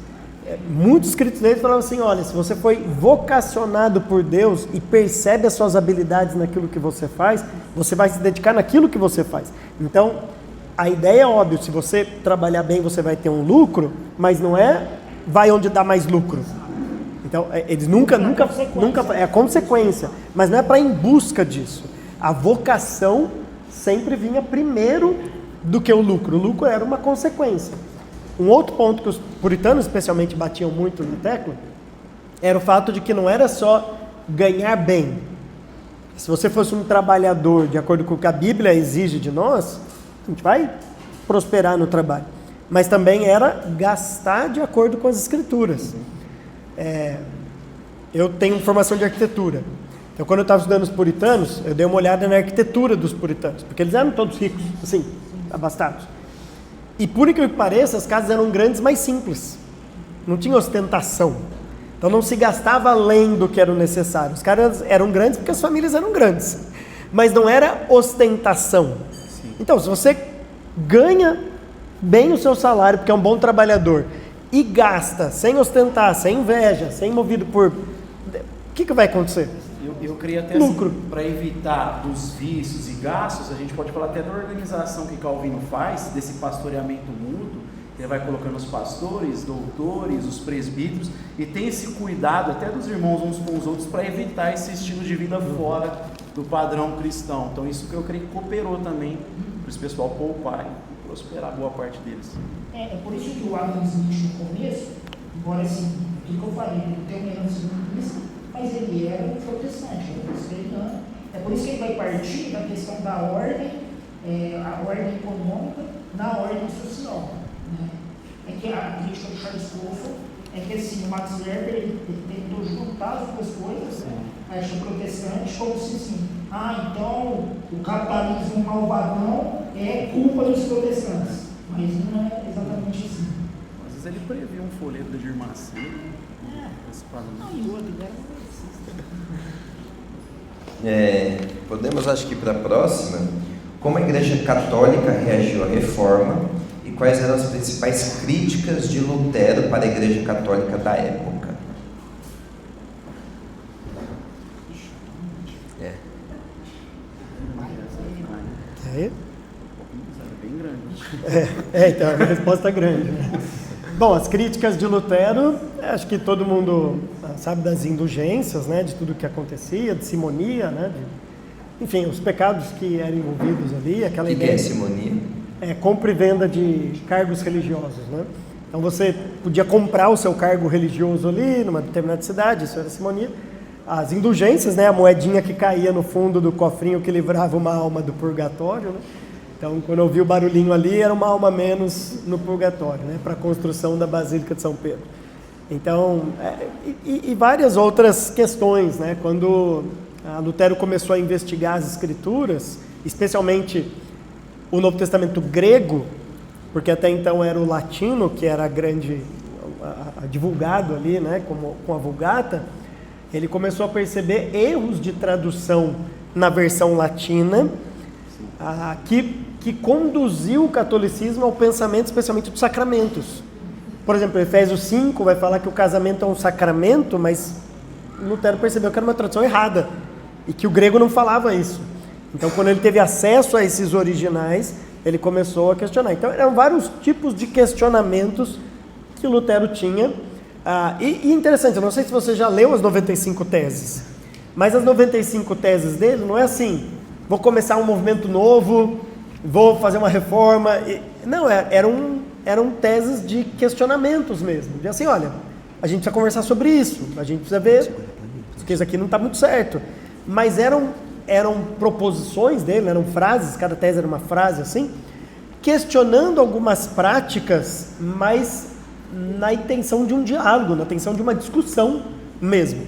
muitos escritos deles falavam assim, olha, se você foi vocacionado por Deus e percebe as suas habilidades naquilo que você faz, você vai se dedicar naquilo que você faz. Então, a ideia é óbvia, se você trabalhar bem você vai ter um lucro, mas não é vai onde dá mais lucro. Então, eles nunca é a consequência, mas não é para ir em busca disso. A vocação sempre vinha primeiro do que o lucro. O lucro era uma consequência. Um outro ponto que os puritanos especialmente batiam muito na tecla era o fato de que não era só ganhar bem. Se você fosse um trabalhador de acordo com o que a Bíblia exige de nós, a gente vai prosperar no trabalho. Mas também era gastar de acordo com as Escrituras. Eu tenho formação de arquitetura. Então, quando eu estava estudando os puritanos, eu dei uma olhada na arquitetura dos puritanos, porque eles eram todos ricos, assim, abastados. E por incrível que pareça, as casas eram grandes, mas simples. Não tinha ostentação. Então não se gastava além do que era necessário. Os caras eram grandes porque as famílias eram grandes. Mas não era ostentação. Então, se você ganha bem o seu salário, porque é um bom trabalhador, e gasta sem ostentar, sem inveja, sem movido por... O que vai acontecer? Eu creio até lucro. Assim, para evitar dos vícios e gastos, a gente pode falar até da organização que Calvino faz, desse pastoreamento mútuo. Ele vai colocando os pastores, doutores, os presbíteros, e tem esse cuidado até dos irmãos uns com os outros para evitar esse estilo de vida fora do padrão cristão. Então isso que eu creio que cooperou também para esse pessoal poupar e prosperar boa parte deles. É por isso que o Adam Smith no começo, embora assim, tudo que eu falei, ele tem um menos isso, mas ele era um protestante, era presbiteriano. É por isso que ele vai partir da questão da ordem, a ordem econômica na ordem social. Né? É que a crítica do Charles Scofield é que assim, o Max Weber ele tentou juntar as duas coisas, né? A igreja protestante, como se assim, então o capitalismo malvadão é culpa dos protestantes, mas não é exatamente assim. Às vezes ele previu um folheto da Irmã Ceia, podemos, acho que para a próxima, como a Igreja Católica reagiu à Reforma e quais eram as principais críticas de Lutero para a Igreja Católica da época. Bem grande. Então a resposta é grande. Bom, as críticas de Lutero, acho que todo mundo sabe das indulgências, né, de tudo que acontecia, de simonia, né, enfim, os pecados que eram envolvidos ali, aquela ideia. O que é simonia? Compra e venda de cargos religiosos, né? Então você podia comprar o seu cargo religioso ali numa determinada cidade, isso era simonia. As indulgências, né, a moedinha que caía no fundo do cofrinho que livrava uma alma do purgatório, né? Então, quando eu ouvi o barulhinho ali, era uma alma menos no purgatório, né, para a construção da Basílica de São Pedro. Então, e várias outras questões, né? Quando Lutero começou a investigar as Escrituras, especialmente o Novo Testamento grego, porque até então era o latino que era divulgado ali, né, com a Vulgata, ele começou a perceber erros de tradução na versão latina, que conduziu o catolicismo ao pensamento especialmente dos sacramentos. Por exemplo, Efésios 5 vai falar que o casamento é um sacramento, mas Lutero percebeu que era uma tradução errada e que o grego não falava isso. Então, quando ele teve acesso a esses originais, ele começou a questionar. Então, eram vários tipos de questionamentos que Lutero tinha. E interessante, eu não sei se você já leu as 95 teses, mas as 95 teses dele não é assim, vou começar um movimento novo, vou fazer uma reforma. Não, eram teses de questionamentos mesmo. De assim, olha, a gente precisa conversar sobre isso, a gente precisa ver, porque isso aqui não está muito certo. Mas eram proposições dele, eram frases, cada tese era uma frase assim, questionando algumas práticas, mas na intenção de um diálogo, na intenção de uma discussão mesmo.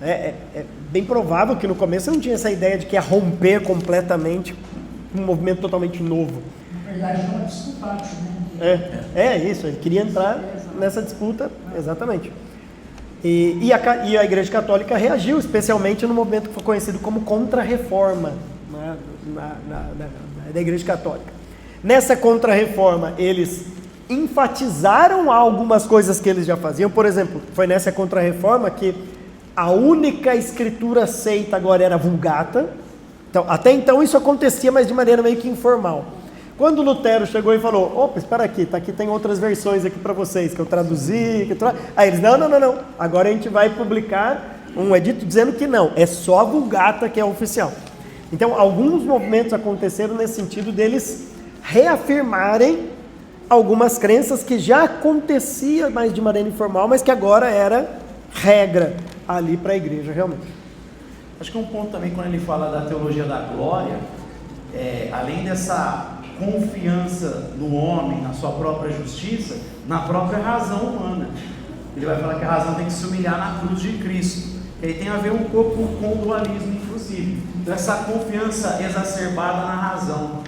É bem provável que no começo eu não tinha essa ideia de que ia romper completamente um movimento totalmente novo. Na verdade, não é disputátil, né? É isso, ele queria entrar nessa disputa, exatamente. E a Igreja Católica reagiu, especialmente no movimento que foi conhecido como Contra-Reforma, né, da Igreja Católica. Nessa Contra-Reforma, eles enfatizaram algumas coisas que eles já faziam. Por exemplo, foi nessa Contra-Reforma que a única escritura aceita agora era a Vulgata. Então, até então isso acontecia, mas de maneira meio que informal. Quando Lutero chegou e falou, opa, espera aqui, aqui tem outras versões aqui para vocês, que eu traduzi, aí eles, não, agora a gente vai publicar um edito dizendo que não, é só a Vulgata que é oficial. Então, alguns movimentos aconteceram nesse sentido deles reafirmarem algumas crenças que já acontecia mais de maneira informal, mas que agora era regra ali para a igreja, realmente. Acho que um ponto também, quando ele fala da teologia da glória, além dessa confiança no homem, na sua própria justiça, na própria razão humana. Ele vai falar que a razão tem que se humilhar na cruz de Cristo. E aí tem a ver um pouco com o dualismo, inclusive. Então, essa confiança exacerbada na razão,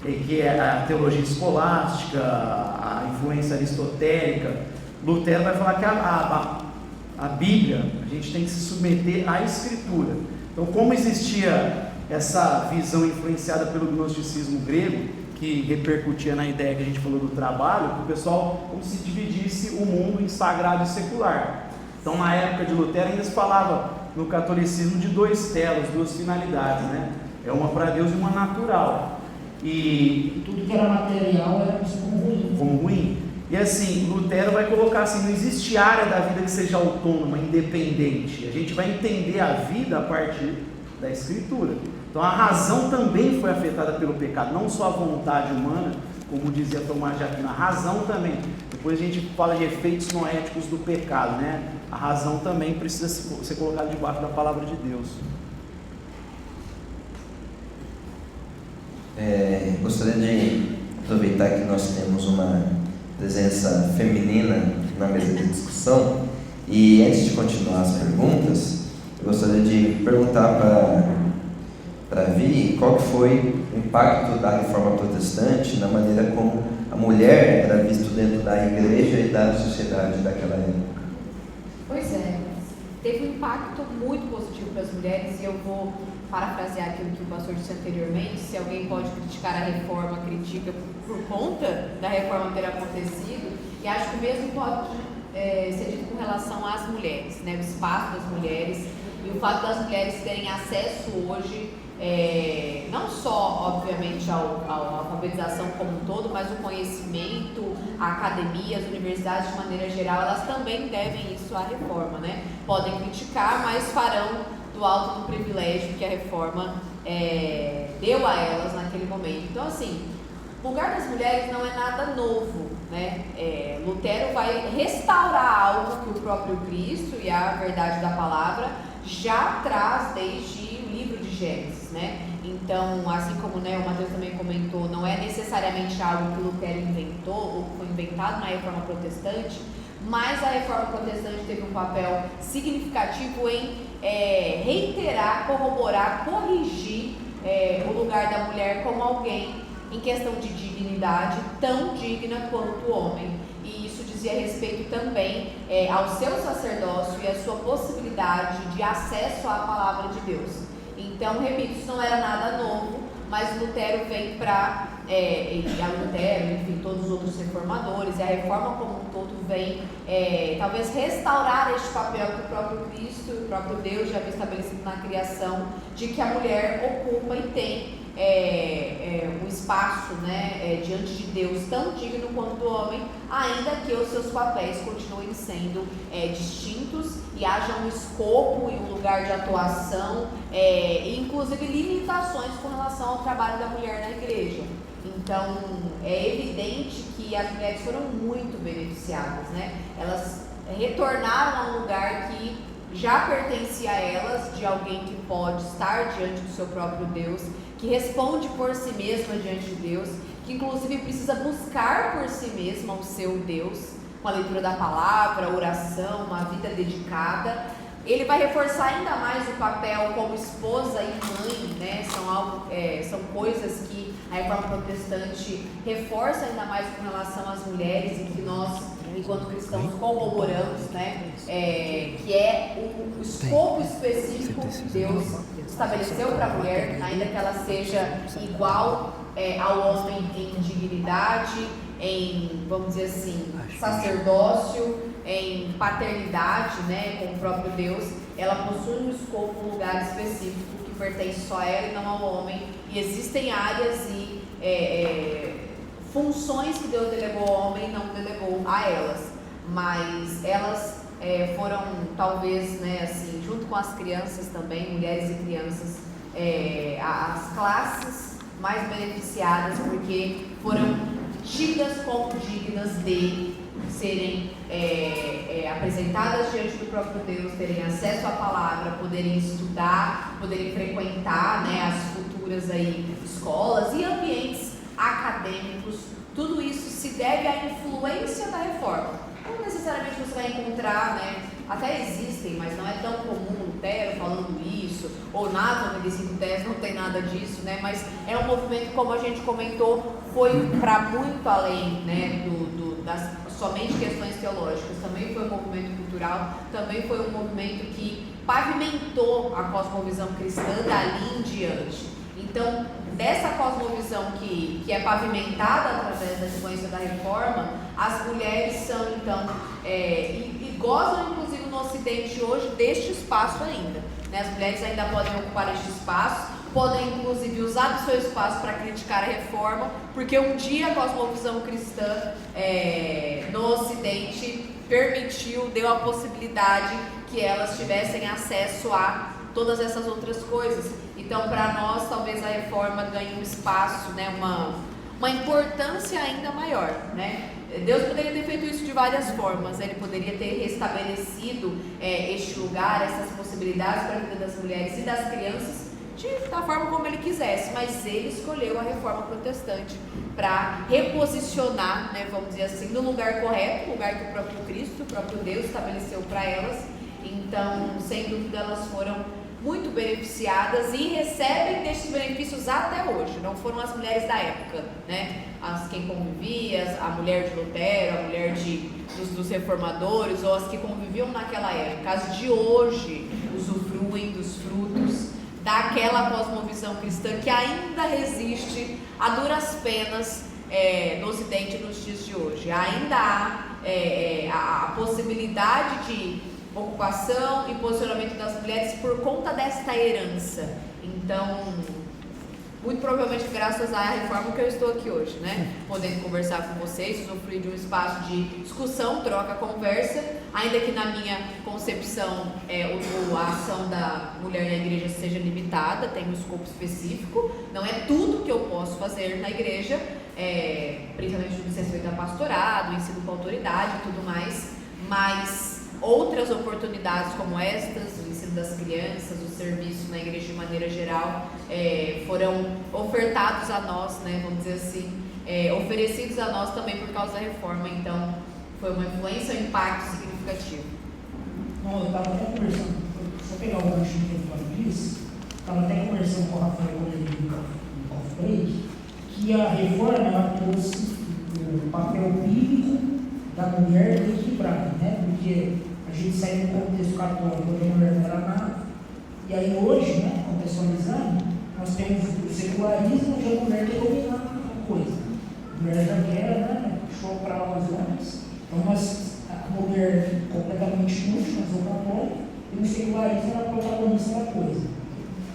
que é a teologia escolástica, a influência aristotélica. Lutero vai falar que a Bíblia, a gente tem que se submeter à Escritura. Então, como existia essa visão influenciada pelo gnosticismo grego, que repercutia na ideia que a gente falou do trabalho, que o pessoal como se dividisse o mundo em sagrado e secular. Então, na época de Lutero, ainda se falava no catolicismo de dois telos, duas finalidades, né? É uma para Deus e uma natural. E tudo que era material era visto como ruim. E assim, Lutero vai colocar assim, não existe área da vida que seja autônoma, independente. A gente vai entender a vida a partir da Escritura. Então a razão também foi afetada pelo pecado, não só a vontade humana, como dizia Tomás de Aquino, a razão também. Depois a gente fala de efeitos noéticos do pecado, né? A razão também precisa ser colocada debaixo da palavra de Deus. Gostaria de aproveitar que nós temos uma presença feminina na mesa de discussão e antes de continuar as perguntas, eu gostaria de perguntar para a Vi qual que foi o impacto da Reforma Protestante na maneira como a mulher era vista dentro da igreja e da sociedade daquela época. Pois é, teve um impacto muito positivo para as mulheres e eu vou parafrasear aquilo que o pastor disse anteriormente. Se alguém pode criticar a reforma, critica por conta da reforma ter acontecido, e acho que o mesmo pode ser dito com relação às mulheres, né? O espaço das mulheres e o fato das mulheres terem acesso hoje, não só, obviamente, à alfabetização como um todo, mas o conhecimento, a academia, as universidades de maneira geral, elas também devem isso à reforma, né? Podem criticar, mas farão do alto do privilégio que a reforma deu a elas naquele momento. Então, assim, o lugar das mulheres não é nada novo, né? Lutero vai restaurar algo que o próprio Cristo e a verdade da palavra já traz desde o livro de Gênesis, né? Então, assim como, né, o Matheus também comentou, não é necessariamente algo que Lutero inventou ou que foi inventado na Reforma Protestante, mas a Reforma Protestante teve um papel significativo em reiterar, corroborar, corrigir o lugar da mulher como alguém em questão de dignidade, tão digna quanto o homem. E isso dizia respeito também ao seu sacerdócio e à sua possibilidade de acesso à palavra de Deus. Então, repito, isso não era nada novo, mas Lutero vem para, Lutero, enfim, todos os outros reformadores, e a reforma como um todo vem, talvez restaurar este papel que o próprio Cristo e o próprio Deus já havia estabelecido na criação, de que a mulher ocupa e tem um espaço, né, diante de Deus tão digno quanto do homem, ainda que os seus papéis continuem sendo distintos e haja um escopo e um lugar de atuação, e inclusive limitações com relação ao trabalho da mulher na igreja. Então, é evidente que as mulheres foram muito beneficiadas, né? Elas retornaram a um lugar que já pertencia a elas, de alguém que pode estar diante do seu próprio Deus, que responde por si mesma diante de Deus, que inclusive precisa buscar por si mesma o seu Deus, com a leitura da palavra, a oração, uma vida dedicada, ele vai reforçar ainda mais o papel como esposa e mãe, né? São coisas que a reforma protestante reforça ainda mais com relação às mulheres e que nós, enquanto cristãos, corroboramos, né? Que é o escopo específico que Deus estabeleceu para a mulher, ainda que ela seja igual ao homem em dignidade, em, vamos dizer assim, sacerdócio, em paternidade, né, com o próprio Deus. Ela possui um escopo, um lugar específico que pertence só a ela e não ao homem. E existem áreas e funções que Deus delegou ao homem e não delegou a elas. Mas elas foram, talvez, né, assim, junto com as crianças também, mulheres e crianças, as classes mais beneficiadas, porque foram tidas como dignas de serem apresentadas diante do próprio Deus, terem acesso à palavra, poderem estudar, poderem frequentar, né, as futuras aí, escolas e ambientes acadêmicos. Tudo isso se deve à influência da reforma. Não necessariamente você vai encontrar, né, até existem, mas não é tão comum Lutero falando isso, ou nada no Medicina Tese, não tem nada disso, né, mas é um movimento, como a gente comentou, foi para muito além, né, das somente questões teológicas. Também foi um movimento cultural, também foi um movimento que pavimentou a cosmovisão cristã dali em diante. Então, dessa cosmovisão que é pavimentada através da influência da reforma, as mulheres são, então, e gozam, inclusive, no Ocidente hoje, deste espaço ainda, né? As mulheres ainda podem ocupar este espaço, podem, inclusive, usar do seu espaço para criticar a reforma, porque um dia a cosmovisão cristã no Ocidente deu a possibilidade que elas tivessem acesso a todas essas outras coisas. Então, para nós, talvez a reforma ganhe um espaço, né, uma importância ainda maior, né? Deus poderia ter feito isso de várias formas. Ele poderia ter restabelecido este lugar, essas possibilidades para a vida das mulheres e das crianças da forma como ele quisesse, mas ele escolheu a reforma protestante para reposicionar, né, vamos dizer assim, no lugar correto, o lugar que o próprio Cristo, o próprio Deus estabeleceu para elas. Então, sem dúvida, elas foram muito beneficiadas e recebem destes benefícios até hoje. Não foram as mulheres da época, né? Quem convivia, a mulher de Lutero, a mulher dos reformadores, ou as que conviviam naquela época. As de hoje usufruem dos frutos daquela cosmovisão cristã que ainda resiste a duras penas no Ocidente nos dias de hoje. Ainda há a possibilidade de ocupação e posicionamento das mulheres por conta desta herança. Então, muito provavelmente graças à reforma que eu estou aqui hoje, né? Podendo conversar com vocês, usufruir de um espaço de discussão, troca, conversa, ainda que na minha concepção a ação da mulher na igreja seja limitada, tem um escopo específico, não é tudo que eu posso fazer na igreja, principalmente no que diz respeito a pastorado, ensino com autoridade e tudo mais, mas outras oportunidades como estas, o ensino das crianças, o serviço na igreja de maneira geral, foram ofertados a nós, né, vamos dizer assim, oferecidos a nós também por causa da reforma. Então, foi uma influência, um impacto significativo. Não, eu estava até conversando, só pegar o gancho que ele falou disso, estava até conversando com o Rafael quando ele veio no Coffee Break, que a reforma ela trouxe o papel bíblico da mulher equilibrado, né? Porque a gente sai do contexto católico, onde a mulher não era nada, e aí hoje, né, contextualizando, nós temos o secularismo, onde a mulher quer dominar a coisa. A mulher já quer, né, choprar os homens. Então, a mulher completamente inútil, mas o católico, e o secularismo era protagonista da coisa.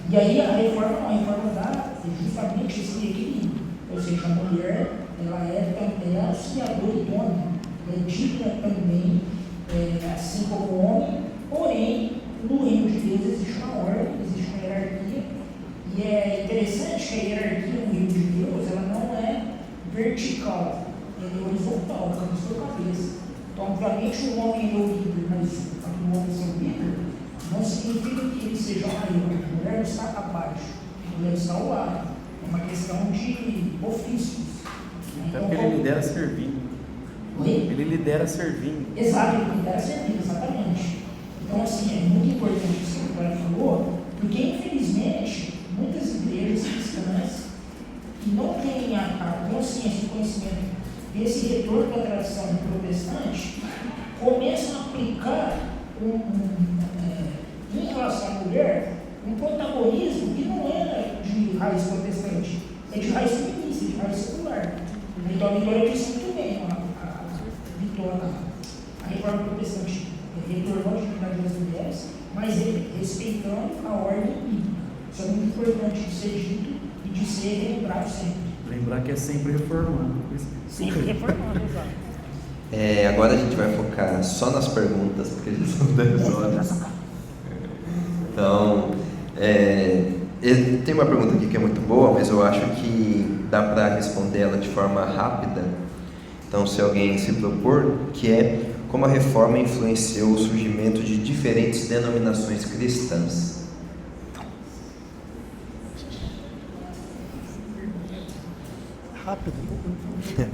E aí a reforma dá justamente esse equilíbrio. Ou seja, a mulher, ela é auxiliadora e dona, é digna também, assim como o homem, porém, no reino de Deus existe uma ordem, existe uma hierarquia, e é interessante que a hierarquia no reino de Deus, ela não é vertical, ela é horizontal, cabeça por cabeça. Então, obviamente, o homem é o líder, mas o homem ser o líder não significa que ele seja maior. A mulher não está abaixo, a mulher está ao lado. É uma questão de ofícios. Até porque ele lidera servindo. Oi? Ele lidera servindo. Exato, ele lidera servindo, exatamente. Então, assim, é muito importante isso que o pai falou, porque, infelizmente, muitas igrejas cristãs que não têm a consciência e conhecimento desse retorno da tradição protestante, começam a aplicar em relação à mulher um protagonismo que não era de raiz protestante, é de raiz feminista, de raiz secular. Então a Vitória disse muito bem, a reforma protestante retornou a dignidade das mulheres, mas respeitando a ordem bíblica. Isso é muito importante de ser dito e de ser lembrado sempre. Lembrar que é sempre reformando. Sempre reformando, exato. Agora a gente vai focar só nas perguntas, porque já são 10 horas. Então, tem uma pergunta aqui que é muito boa, mas eu acho que dá para responder ela de forma rápida. Então, se alguém se propor, que é como a reforma influenciou o surgimento de diferentes denominações cristãs. Rápido. É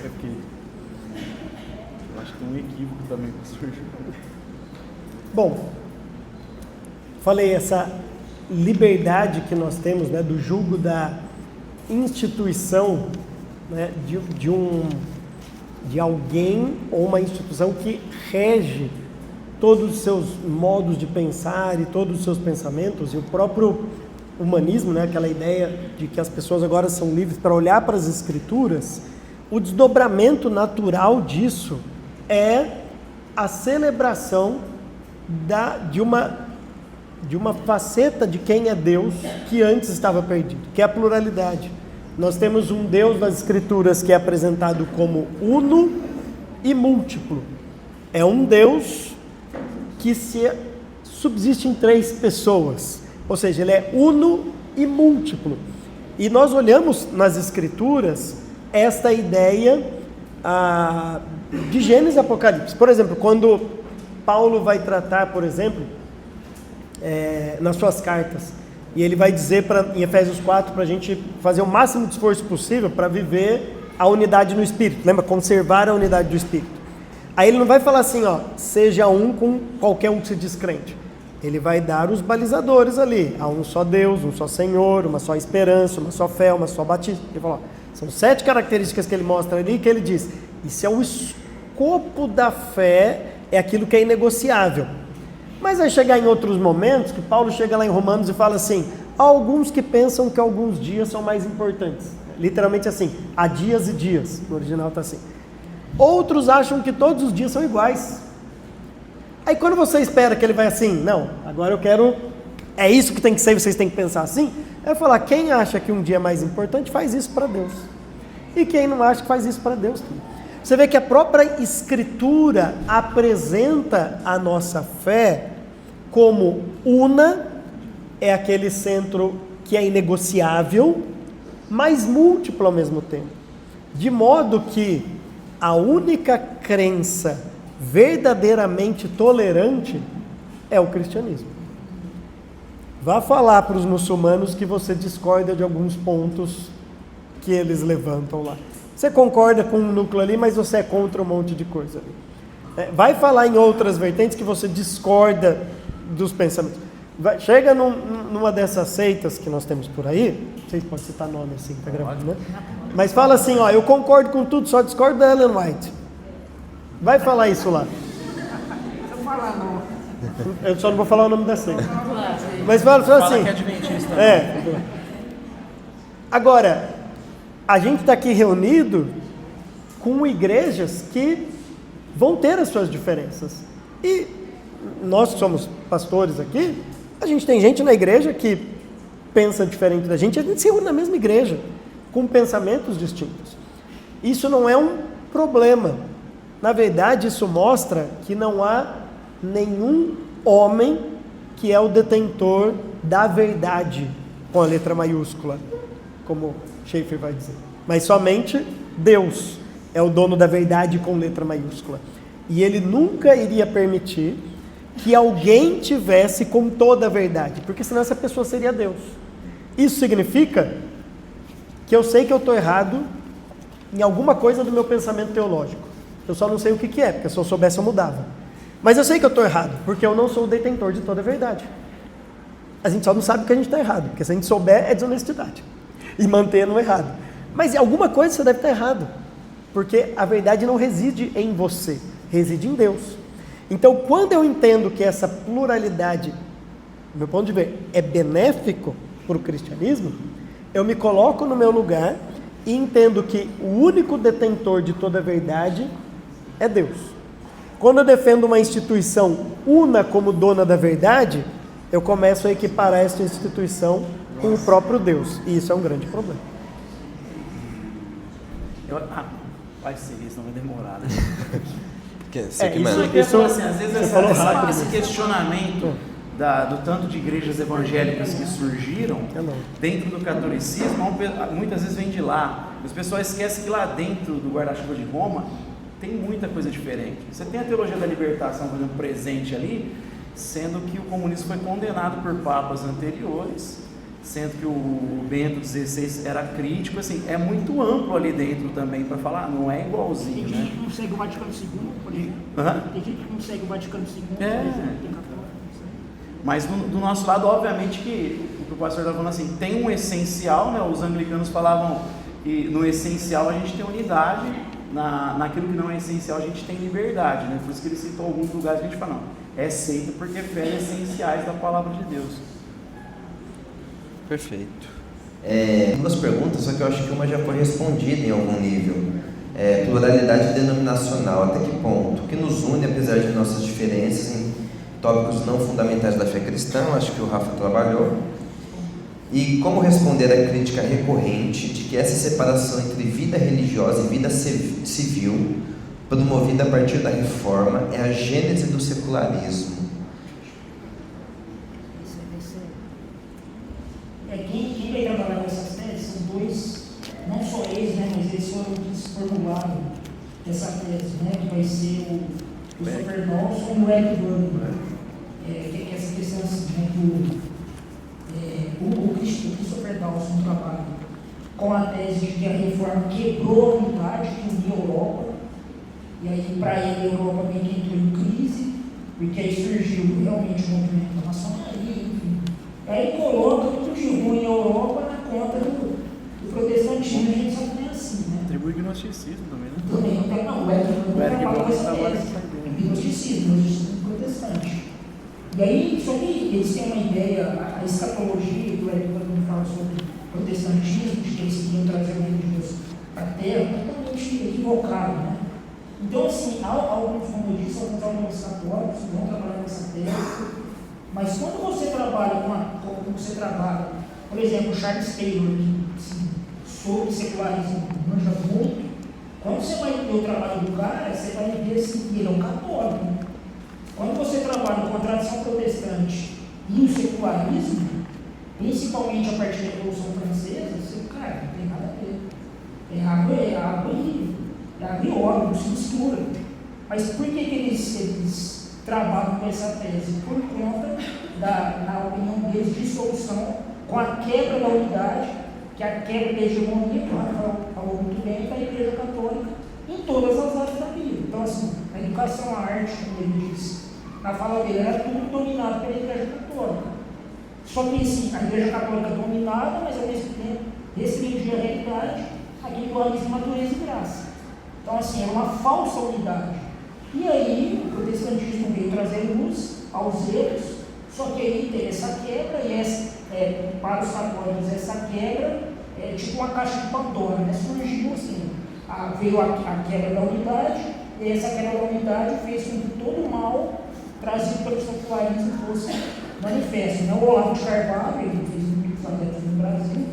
porque eu acho que tem um equívoco também que surgiu. Bom, falei essa liberdade que nós temos, né, do jugo da instituição, né, de alguém ou uma instituição que rege todos os seus modos de pensar e todos os seus pensamentos, e o próprio humanismo, né, aquela ideia de que as pessoas agora são livres para olhar para as escrituras. O desdobramento natural disso é a celebração de uma faceta de quem é Deus que antes estava perdido, que é a pluralidade. Nós temos um Deus nas escrituras que é apresentado como uno e múltiplo. É um Deus que subsiste em 3 pessoas, ou seja, ele é uno e múltiplo. E nós olhamos nas escrituras esta ideia de Gênesis e Apocalipse. Por exemplo, quando Paulo vai tratar, por exemplo, nas suas cartas, e ele vai dizer em Efésios 4 para a gente fazer o máximo de esforço possível para viver a unidade no Espírito. Lembra? Conservar a unidade do Espírito. Aí ele não vai falar assim, seja um com qualquer um que se diz crente. Ele vai dar os balizadores ali. Há um só Deus, um só Senhor, uma só esperança, uma só fé, uma só batismo. Ele fala, são 7 características que ele mostra ali, que ele diz, isso é o escopo da fé, é aquilo que é inegociável. Mas vai chegar em outros momentos, que Paulo chega lá em Romanos e fala assim, há alguns que pensam que alguns dias são mais importantes. Literalmente assim, há dias e dias, no original está assim. Outros acham que todos os dias são iguais. Aí quando você espera que ele vai assim, não, agora eu quero, é isso que tem que ser, vocês têm que pensar assim, é falar, quem acha que um dia é mais importante, faz isso para Deus. E quem não acha que faz isso para Deus também. Você vê que a própria Escritura apresenta a nossa fé como una, é aquele centro que é inegociável, mas múltiplo ao mesmo tempo. De modo que a única crença verdadeiramente tolerante é o cristianismo. Vá falar para os muçulmanos que você discorda de alguns pontos que eles levantam lá. Você concorda com um núcleo ali, mas você é contra um monte de coisa ali. Vai falar em outras vertentes que você discorda dos pensamentos. Chega numa dessas seitas que nós temos por aí, não sei se pode citar nome assim, tá gravando, né? Mas fala assim, eu concordo com tudo, só discordo da Ellen White. Vai falar isso lá. Eu só não vou falar o nome da seita. Mas fala assim. Que é adventista. Agora, a gente está aqui reunido com igrejas que vão ter as suas diferenças. E nós que somos pastores aqui, a gente tem gente na igreja que pensa diferente da gente, a gente se une na mesma igreja, com pensamentos distintos. Isso não é um problema. Na verdade, isso mostra que não há nenhum homem que é o detentor da verdade, com a letra maiúscula, como Schaeffer vai dizer. Mas somente Deus é o dono da verdade com letra maiúscula. E ele nunca iria permitir que alguém tivesse com toda a verdade, porque senão essa pessoa seria Deus. Isso significa que eu sei que eu estou errado em alguma coisa do meu pensamento teológico. Eu só não sei o que é, porque se eu soubesse eu mudava. Mas eu sei que eu estou errado, porque eu não sou o detentor de toda a verdade. A gente só não sabe que a gente está errado, porque se a gente souber é desonestidade. E manter no errado. Mas em alguma coisa você deve estar errado, porque a verdade não reside em você, reside em Deus. Então, quando eu entendo que essa pluralidade, do meu ponto de vista, é benéfico para o cristianismo, eu me coloco no meu lugar e entendo que o único detentor de toda a verdade é Deus. Quando eu defendo uma instituição una como dona da verdade, eu começo a equiparar essa instituição com o próprio Deus, e isso é um grande problema. Vai ser isso, não vai demorar, né? Você que Isso manda. é que eu ia falar assim, às vezes Você falou rápido. esse questionamento do tanto de igrejas evangélicas que surgiram dentro do catolicismo, muitas vezes vem de lá. Os pessoal esquecem que lá dentro do guarda-chuva de Roma tem muita coisa diferente. Você tem a teologia da libertação, por exemplo, presente ali, sendo que o comunismo foi condenado por papas anteriores, sendo que o Bento XVI era crítico, assim, é muito amplo ali dentro também para falar, não é igualzinho, Tem né? gente que não segue o Vaticano II, por exemplo. Tem gente que não segue o Vaticano II, por exemplo. Tem católico. Mas do nosso lado, obviamente que o que o pastor está falando assim, tem um essencial, né? Os anglicanos falavam que no essencial a gente tem unidade, naquilo que não é essencial a gente tem liberdade, né? Por isso que ele citou alguns lugares que a gente fala, não, é seita porque fere essenciais da palavra de Deus. Perfeito. Duas perguntas, só que eu acho que uma já foi respondida em algum nível. Pluralidade denominacional, até que ponto? O que nos une, apesar de nossas diferenças em tópicos não fundamentais da fé cristã, acho que o Rafa trabalhou. E como responder à crítica recorrente de que essa separação entre vida religiosa e vida civil, promovida a partir da reforma, é a gênese do secularismo? Quem vai trabalhar com essas teses são dois, não só eles, né, mas eles foram que formularam essa tese, né, que vai ser o Christopher Dawson e o Eric Burnham, que é essa questão assim, né, o Christopher Dawson trabalha com a tese de que a reforma quebrou a unidade que unia a Europa, e aí para ele a Europa meio que entrou em crise, porque aí surgiu realmente o movimento da maçonaria, enfim. Aí coloca tudo de ruim na Europa na conta do protestantismo, a gente sabe que é assim, né? Atribui gnosticismo também, né? Também, não, o Eric trabalha com essa tese, gnosticismo protestante. E aí, só que eles têm uma ideia, a escatologia, que o Eric Burnham fala sobre protestantismo, de que eles queriam trazer o reino de Deus para a terra, totalmente equivocado, né? Então, assim, alguns, como eu disse, alguns autores católicos vão trabalhar com essa tese, mas quando você trabalha como você trabalha, por exemplo, Charles Taylor, que assim, sobre secularismo manja muito, quando você vai ver o trabalho do cara, você vai ver assim, que ele é um católico. Quando você trabalha com a tradição protestante e o secularismo, principalmente a partir da Revolução Francesa, você, cara, não tem nada a ver. É água e óleo, não se mistura. Mas por que eles trabalham com essa tese? Por conta na opinião deles, de solução com a quebra da unidade, que é a quebra da hegemonia, que o falou muito bem, da Igreja Católica em todas as áreas da vida. Então, assim, a educação, a arte, como ele disse, na fala dele, era tudo dominado pela Igreja Católica. Só que, assim, a Igreja Católica dominada, mas ao mesmo tempo restringia a realidade, aquele dualismo de natureza e graça. Então, assim, era uma falsa unidade. E aí, o protestantismo veio trazer luz aos erros, só que aí tem essa quebra, e para os católicos, essa quebra é tipo uma caixa de Pandora, né? Surgiu assim, veio a quebra da unidade, e essa quebra da unidade fez com que todo o mal trazido pelo secularismo fosse manifesto. Né? O Olavo de Carvalho, ele fez muitos atletas no Brasil,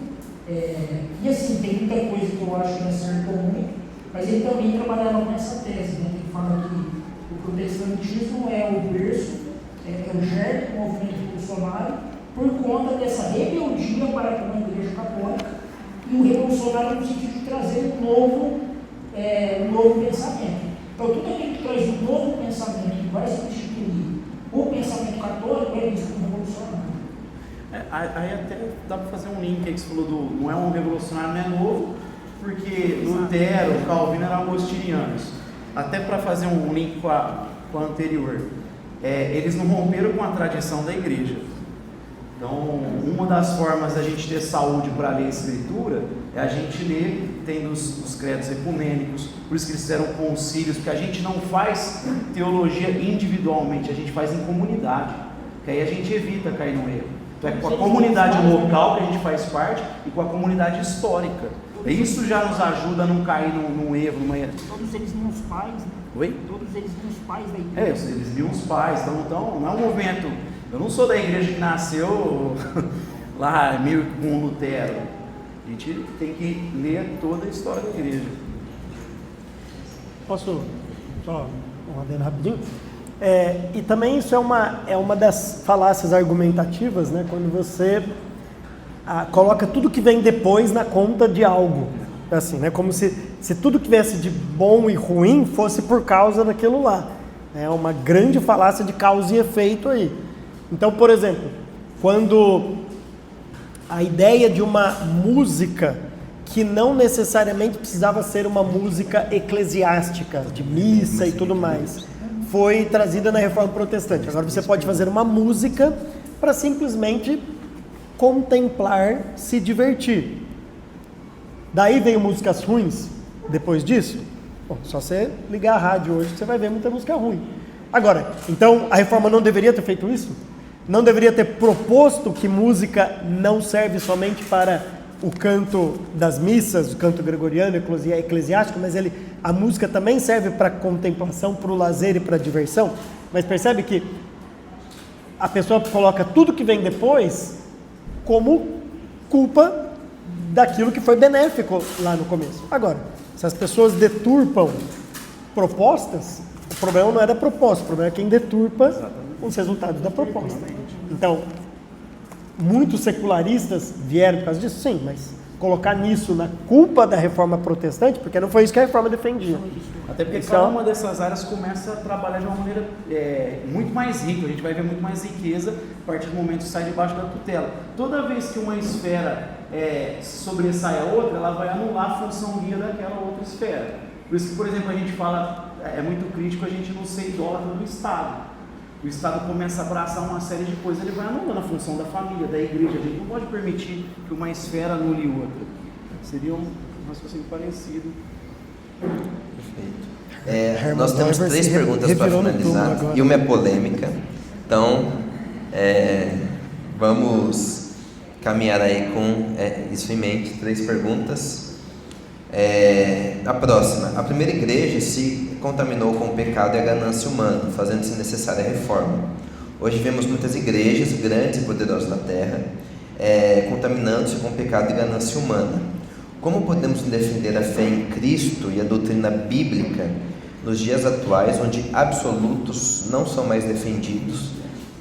e assim, tem muita coisa que eu acho que acertou muito, mas ele também trabalhava com essa tese, né? Ele fala que o protestantismo é o berço, é o germe do movimento revolucionário, por conta dessa rebeldia para com a Igreja Católica, e o revolucionário no sentido de trazer um novo pensamento. Então, tudo aquilo que traz um novo pensamento, que vai substituir o pensamento católico, é visto como revolucionário. Aí até dá para fazer um link aí que você falou não é um revolucionário, não é novo, porque Lutero, Calvino eram agostinianos. até para fazer um link com a anterior, eles não romperam com a tradição da igreja. Então, uma das formas da gente ter saúde para ler a Escritura é a gente ler tendo os credos ecumênicos, por isso que eles fizeram concílios, porque a gente não faz teologia individualmente, a gente faz em comunidade, que aí a gente evita cair no erro. Então é com a comunidade local que a gente faz parte e com a comunidade histórica. Isso já nos ajuda a não cair num erro. Todos eles liam os pais, né? Oi? Todos eles liam os pais da igreja. Eles liam os pais, então não é um movimento. Eu não sou da igreja que nasceu lá meio com Lutero. A gente tem que ler toda a história da igreja. Posso só um adendo rapidinho? E também isso é uma das falácias argumentativas, né? Quando você coloca tudo que vem depois na conta de algo, assim, né? Como se tudo que viesse de bom e ruim fosse por causa daquilo lá. É uma grande falácia de causa e efeito aí. Então, por exemplo, quando a ideia de uma música que não necessariamente precisava ser uma música eclesiástica, de missa e tudo mais, foi trazida na Reforma Protestante. Agora você pode fazer uma música para simplesmente contemplar, se divertir. Daí veio músicas ruins depois disso? Bom, só você ligar a rádio hoje que você vai ver muita música ruim. Agora, então a Reforma não deveria ter feito isso? Não deveria ter proposto que música não serve somente para o canto das missas, o canto gregoriano, eclesiástico, mas a música também serve para contemplação, para o lazer e para a diversão. Mas percebe que a pessoa coloca tudo que vem depois como culpa daquilo que foi benéfico lá no começo. Agora, se as pessoas deturpam propostas, o problema não é da proposta, o problema é quem deturpa os resultados da proposta. Então, muitos secularistas vieram por causa disso, sim, mas colocar nisso na culpa da Reforma Protestante, porque não foi isso que a Reforma defendia. Até porque cada uma dessas áreas começa a trabalhar de uma maneira muito mais rica, a gente vai ver muito mais riqueza a partir do momento que sai debaixo da tutela. Toda vez que uma esfera sobressai a outra, ela vai anular a função guia daquela outra esfera. Por isso que, por exemplo, a gente fala, é muito crítico a gente não ser idólatra do Estado. O Estado começa a abraçar uma série de coisas, ele vai anulando a função da família, da igreja. A gente não pode permitir que uma esfera anule outra. Seria um raciocínio parecido. Perfeito. Nós temos 3 perguntas para finalizar e uma é polêmica. Então, vamos caminhar aí com isso em mente, 3 perguntas. A próxima. A primeira igreja se contaminou com o pecado e a ganância humana, fazendo-se necessária a reforma. Hoje vemos muitas igrejas grandes e poderosas na terra contaminando-se com o pecado e ganância humana. Como podemos defender a fé em Cristo e a doutrina bíblica nos dias atuais, onde absolutos não são mais defendidos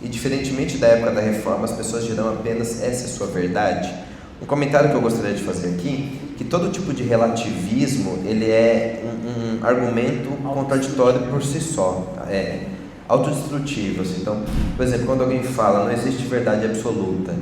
e, diferentemente da época da reforma, as pessoas dirão apenas essa é sua verdade? Um comentário que eu gostaria de fazer aqui, que todo tipo de relativismo, ele é um argumento contraditório por si só, autodestrutivo. Assim. Então, por exemplo, quando alguém fala não existe verdade absoluta,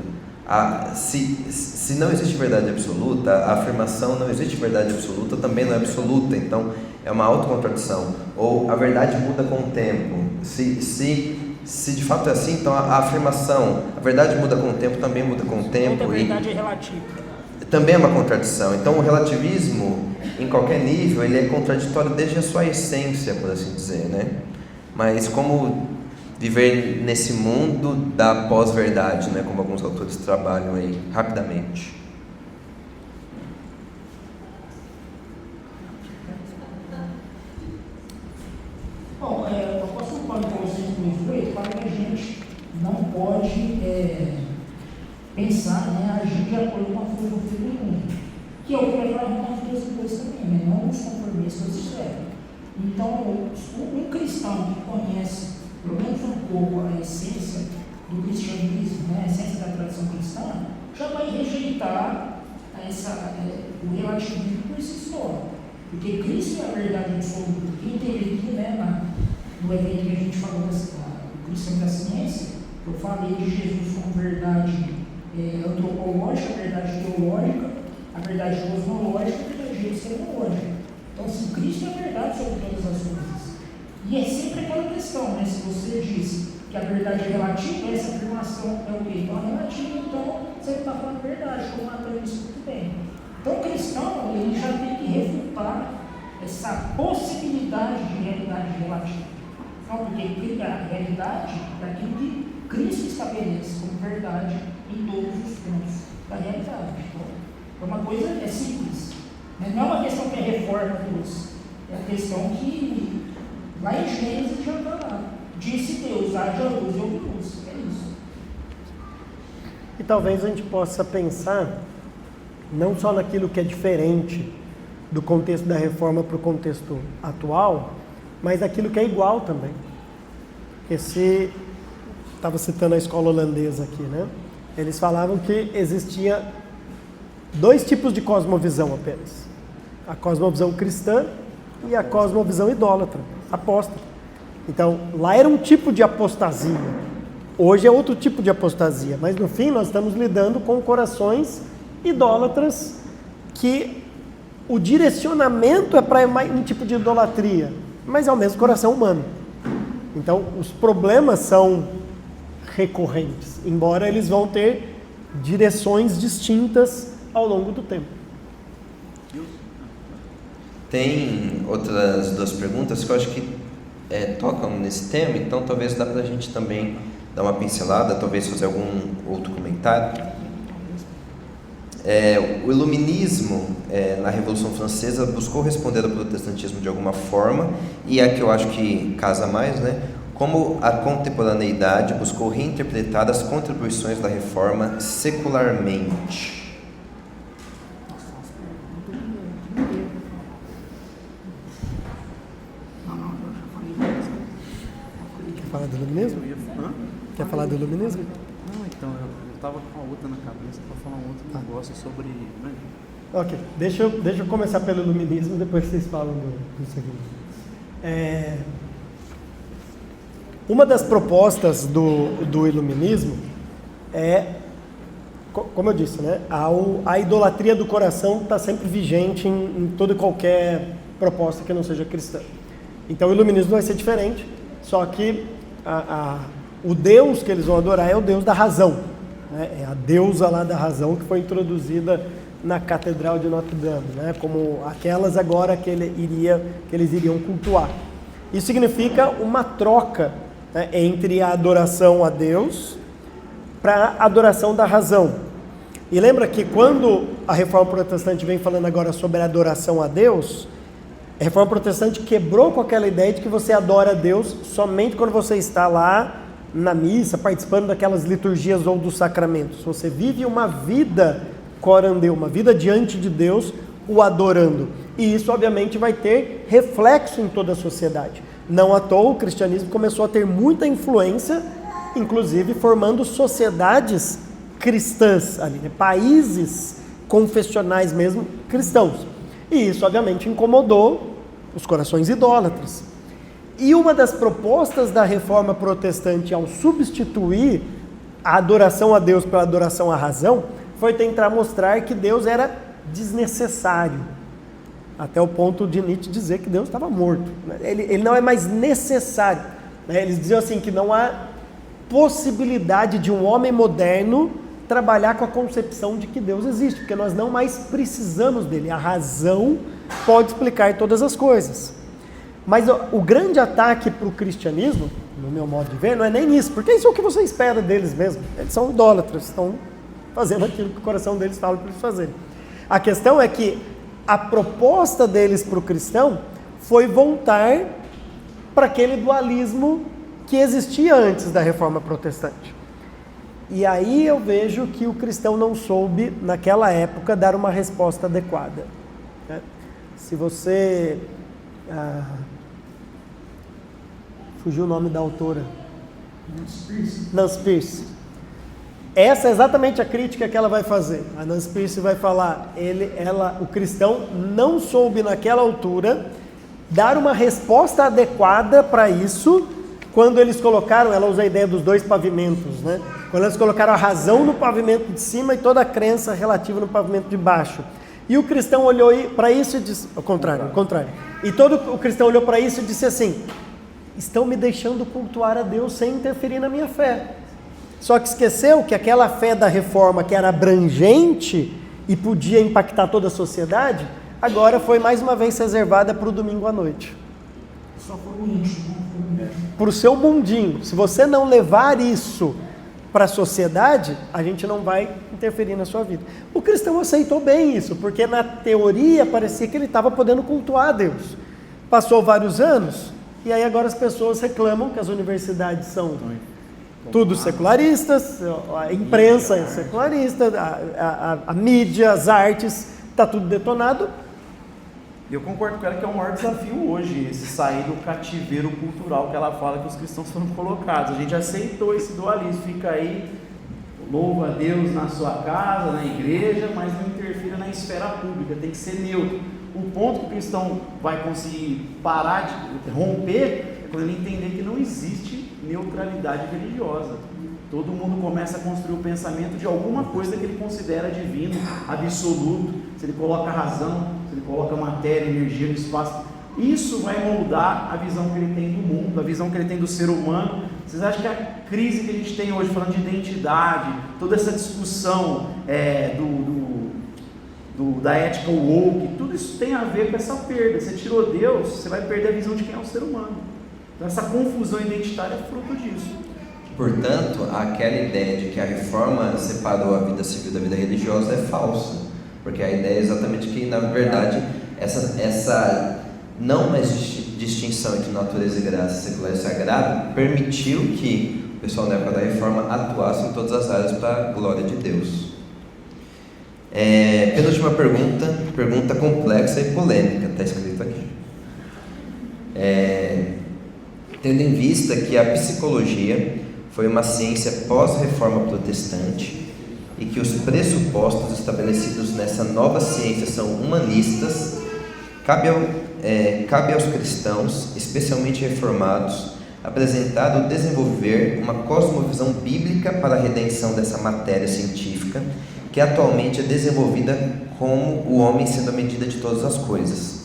se não existe verdade absoluta, a afirmação não existe verdade absoluta também não é absoluta, então é uma autocontradição. Ou a verdade muda com o tempo. Se de fato é assim, então a afirmação, a verdade muda com o tempo, também muda com o tempo. Toda verdade é relativa. Também é uma contradição. Então o relativismo, em qualquer nível, ele é contraditório desde a sua essência, por assim dizer, né? Mas como viver nesse mundo da pós-verdade, né? Como alguns autores trabalham aí, rapidamente. Bom, eu posso falar para vocês com isso, para que a gente não pode pensar, agir de acordo com a filosofia do mundo, que é o que vai falar em Romanos 12:2 também, não nos conformeis com esse século. Então, um cristão que conhece, pelo menos um pouco, a essência do cristianismo, a essência da tradição cristã, já vai rejeitar o relativismo por si só. Porque Cristo é a verdade absoluta. Quem teve aqui, no evento que a gente falou do cristão da ciência, eu falei de Jesus como verdade antropológica, a verdade teológica, a verdade cosmológica e a verdade epistemológica. Então, assim, Cristo é verdade sobre todas as coisas. E é sempre aquela questão, né? Se você diz que a verdade é relativa, essa afirmação é o quê? Então, é relativa, então você não está falando a verdade, como a Natan disse muito bem. Então, o cristão, ele já tem que refutar essa possibilidade de realidade relativa. Não, porque a realidade é aquilo que Cristo estabelece como verdade em todos os pontos da realidade. Então, uma coisa é simples. Não é uma questão que é reforma Deus. É a questão que lá em Gênesis já está lá. Disse Deus, haja luz e houve luz. É isso. E talvez a gente possa pensar não só naquilo que é diferente do contexto da reforma para o contexto atual, mas naquilo que é igual também. Estava citando a escola holandesa aqui, né? Eles falavam que existia 2 tipos de cosmovisão apenas. A cosmovisão cristã e a cosmovisão idólatra, apóstata. Então, lá era um tipo de apostasia. Hoje é outro tipo de apostasia. Mas, no fim, nós estamos lidando com corações idólatras que o direcionamento é para um tipo de idolatria, mas é o mesmo coração humano. Então, os problemas são recorrentes, embora eles vão ter direções distintas ao longo do tempo. Tem outras 2 perguntas que eu acho que tocam nesse tema, então talvez dá para a gente também dar uma pincelada, talvez fazer algum outro comentário. O iluminismo na Revolução Francesa buscou responder ao protestantismo de alguma forma, e a que eu acho que casa mais, né? Como a contemporaneidade buscou reinterpretar as contribuições da reforma secularmente. Quer falar do iluminismo? Quer falar do iluminismo? Não, então, eu estava com a outra na cabeça para falar um outro negócio sobre... Né? Ok, deixa eu começar pelo iluminismo, depois vocês falam do segundo. Uma das propostas do iluminismo é, como eu disse, né, a idolatria do coração está sempre vigente em toda e qualquer proposta que não seja cristã. Então o iluminismo vai ser diferente, só que o Deus que eles vão adorar é o Deus da razão, né? É a deusa lá da razão que foi introduzida na Catedral de Notre Dame, né? Como aquelas agora que eles iriam cultuar. Isso significa uma troca, né, entre a adoração a Deus para a adoração da razão. E lembra que quando a Reforma Protestante vem falando agora sobre a adoração a Deus, a Reforma Protestante quebrou com aquela ideia de que você adora a Deus somente quando você está lá na missa, participando daquelas liturgias ou dos sacramentos. Você vive uma vida corandeu, uma vida diante de Deus, o adorando. E isso, obviamente, vai ter reflexo em toda a sociedade. Não à toa, o cristianismo começou a ter muita influência, inclusive formando sociedades cristãs ali, né? Países confessionais mesmo, cristãos. E isso, obviamente, incomodou os corações idólatras. E uma das propostas da Reforma Protestante ao substituir a adoração a Deus pela adoração à razão foi tentar mostrar que Deus era desnecessário, até o ponto de Nietzsche dizer que Deus estava morto. Ele não é mais necessário. Eles diziam assim que não há possibilidade de um homem moderno trabalhar com a concepção de que Deus existe, porque nós não mais precisamos dele. A razão pode explicar todas as coisas. Mas o grande ataque para o cristianismo, no meu modo de ver, não é nem isso, porque isso é o que você espera deles mesmo. Eles são idólatras, estão fazendo aquilo que o coração deles fala para eles fazerem. A questão é que a proposta deles para o cristão foi voltar para aquele dualismo que existia antes da Reforma Protestante. E aí eu vejo que o cristão não soube, naquela época, dar uma resposta adequada, né? Se você... fugiu o nome da autora. Nancy Pierce. Essa é exatamente a crítica que ela vai fazer. A Nancy Pierce vai falar, o cristão não soube naquela altura dar uma resposta adequada para isso, quando eles colocaram, ela usa a ideia dos 2 pavimentos, né? Quando eles colocaram a razão no pavimento de cima e toda a crença relativa no pavimento de baixo. E o cristão olhou para isso e disse, ao contrário. E todo o cristão olhou para isso e disse assim: estão me deixando cultuar a Deus sem interferir na minha fé. Só que esqueceu que aquela fé da reforma, que era abrangente e podia impactar toda a sociedade, agora foi mais uma vez reservada para o domingo à noite. Só por um íntimo. Para o seu mundinho. Se você não levar isso para a sociedade, a gente não vai interferir na sua vida. O cristão aceitou bem isso, porque na teoria parecia que ele estava podendo cultuar a Deus. Passou vários anos, e aí agora as pessoas reclamam que as universidades são tudo secularistas, a imprensa é secularista, a mídia, as artes, está tudo detonado. Eu concordo com ela que é o maior desafio hoje, esse sair do cativeiro cultural que ela fala que os cristãos foram colocados. A gente aceitou esse dualismo, fica aí, louva a Deus na sua casa, na igreja, mas não interfira na esfera pública, tem que ser neutro. O ponto que o cristão vai conseguir parar de romper é quando ele entender que não existe neutralidade religiosa. Todo mundo começa a construir o pensamento de alguma coisa que ele considera divino, absoluto. Se ele coloca razão, se ele coloca matéria, energia no espaço, isso vai moldar a visão que ele tem do mundo, a visão que ele tem do ser humano. Vocês acham que a crise que a gente tem hoje, falando de identidade, toda essa discussão da ética woke, tudo isso tem a ver com essa perda. Você tirou Deus, você vai perder a visão de quem é o ser humano. Então essa confusão identitária é fruto disso. Portanto, aquela ideia de que a reforma separou a vida civil da vida religiosa é falsa, porque a ideia é exatamente que, na verdade, essa não mais distinção entre natureza e graça, secular e sagrado, permitiu que o pessoal na época da reforma atuasse em todas as áreas para a glória de Deus. Penúltima pergunta complexa e polêmica, está escrito aqui. Tendo em vista que a psicologia foi uma ciência pós-reforma protestante e que os pressupostos estabelecidos nessa nova ciência são humanistas, cabe aos cristãos, especialmente reformados, apresentar ou desenvolver uma cosmovisão bíblica para a redenção dessa matéria científica, que atualmente é desenvolvida como o homem sendo a medida de todas as coisas.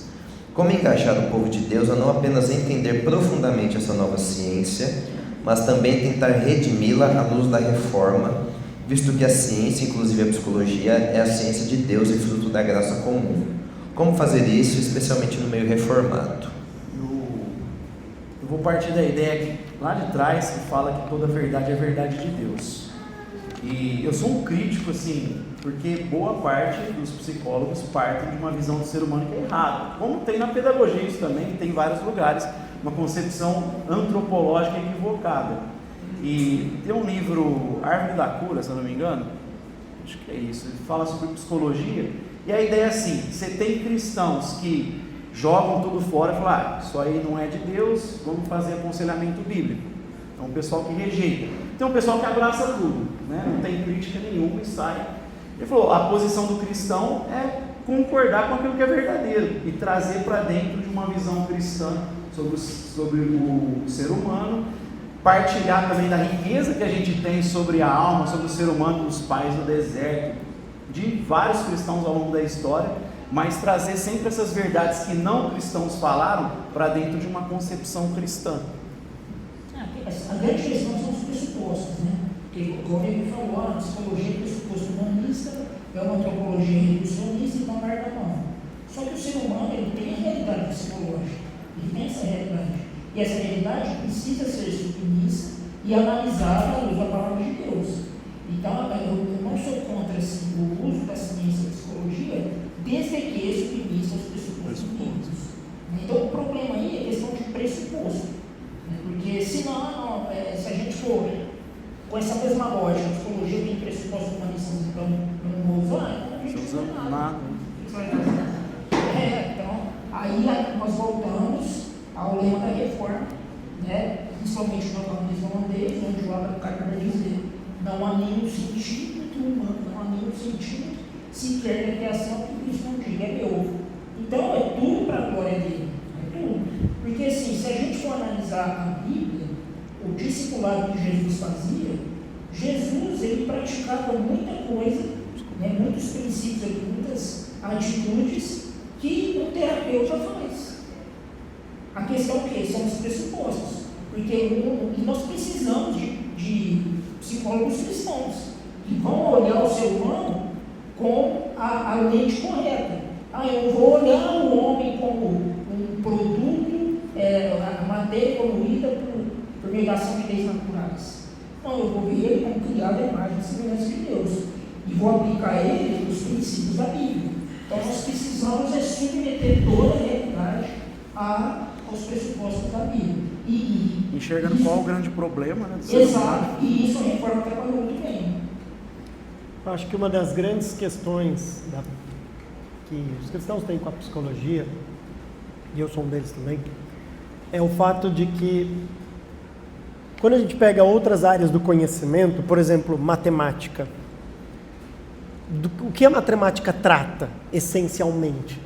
Como engajar o povo de Deus a não apenas entender profundamente essa nova ciência, mas também tentar redimi-la à luz da reforma, visto que a ciência, inclusive a psicologia, é a ciência de Deus e fruto da graça comum. Como fazer isso, especialmente no meio reformado? Eu vou partir da ideia que lá de trás que fala que toda verdade é verdade de Deus. E eu sou um crítico, assim, porque boa parte dos psicólogos partem de uma visão do ser humano que é errada. Como tem na pedagogia isso também, tem em vários lugares, uma concepção antropológica equivocada. E tem um livro, Árvore da Cura, se eu não me engano, acho que é isso, ele fala sobre psicologia, e a ideia é assim: você tem cristãos que jogam tudo fora e falam, isso aí não é de Deus, vamos fazer aconselhamento bíblico. Então o pessoal que rejeita. Tem um pessoal que abraça tudo, né? Não tem crítica nenhuma e sai. Ele falou, a posição do cristão é concordar com aquilo que é verdadeiro e trazer para dentro de uma visão cristã sobre o ser humano, partilhar também da riqueza que a gente tem sobre a alma, sobre o ser humano dos pais do deserto, de vários cristãos ao longo da história, mas trazer sempre essas verdades que não cristãos falaram para dentro de uma concepção cristã. A grande questão são os pressupostos, né? Porque, como ele falou, a psicologia é pressuposto humanista, é uma antropologia reducionista e uma carta mão. Só que o ser humano ele tem a realidade psicológica, ele tem essa realidade. E essa realidade precisa ser submissa e analisada à luz da palavra de Deus. Então, eu não sou contra assim, o uso da ciência da psicologia, desde que submissa aos pressupostos bíblicos. Então, o problema aí é questão de pressuposto. Porque senão, se a gente for com essa mesma lógica, a psicologia tem pressupostos humanistas, então eu não vou usar, então a gente não usa nada. Então, aí nós voltamos ao lema da reforma, né? Principalmente no calvinismo holandês, onde o Abraham Kuyper vai dizer: não há nenhum centímetro humano, não há nenhum centímetro sequer da criação que Cristo não diga, é meu. Então é tudo para a glória dele, é tudo. Porque assim, se a gente for analisar a Bíblia, o discipulado que Jesus fazia, Jesus ele praticava muita coisa, né, muitos princípios, muitas atitudes que o terapeuta faz. A questão é o quê? São os pressupostos. Porque nós precisamos de psicólogos cristãos que vão olhar o ser humano com a lente correta. Eu não vou olhar o homem como um produto, a matéria evoluída por meio da ação de leis naturais. Não, eu vou ver ele como criado à imagem e semelhança de Deus. E vou aplicar a ele os princípios da Bíblia. Então nós precisamos submeter toda a realidade aos pressupostos da Bíblia. Enxergando qual é o grande problema, né? Exato, e isso a reforma trabalhou muito bem. Eu acho que uma das grandes questões que os cristãos têm com a psicologia, e eu sou um deles também, é o fato de que quando a gente pega outras áreas do conhecimento, por exemplo, matemática, o que a matemática trata, essencialmente?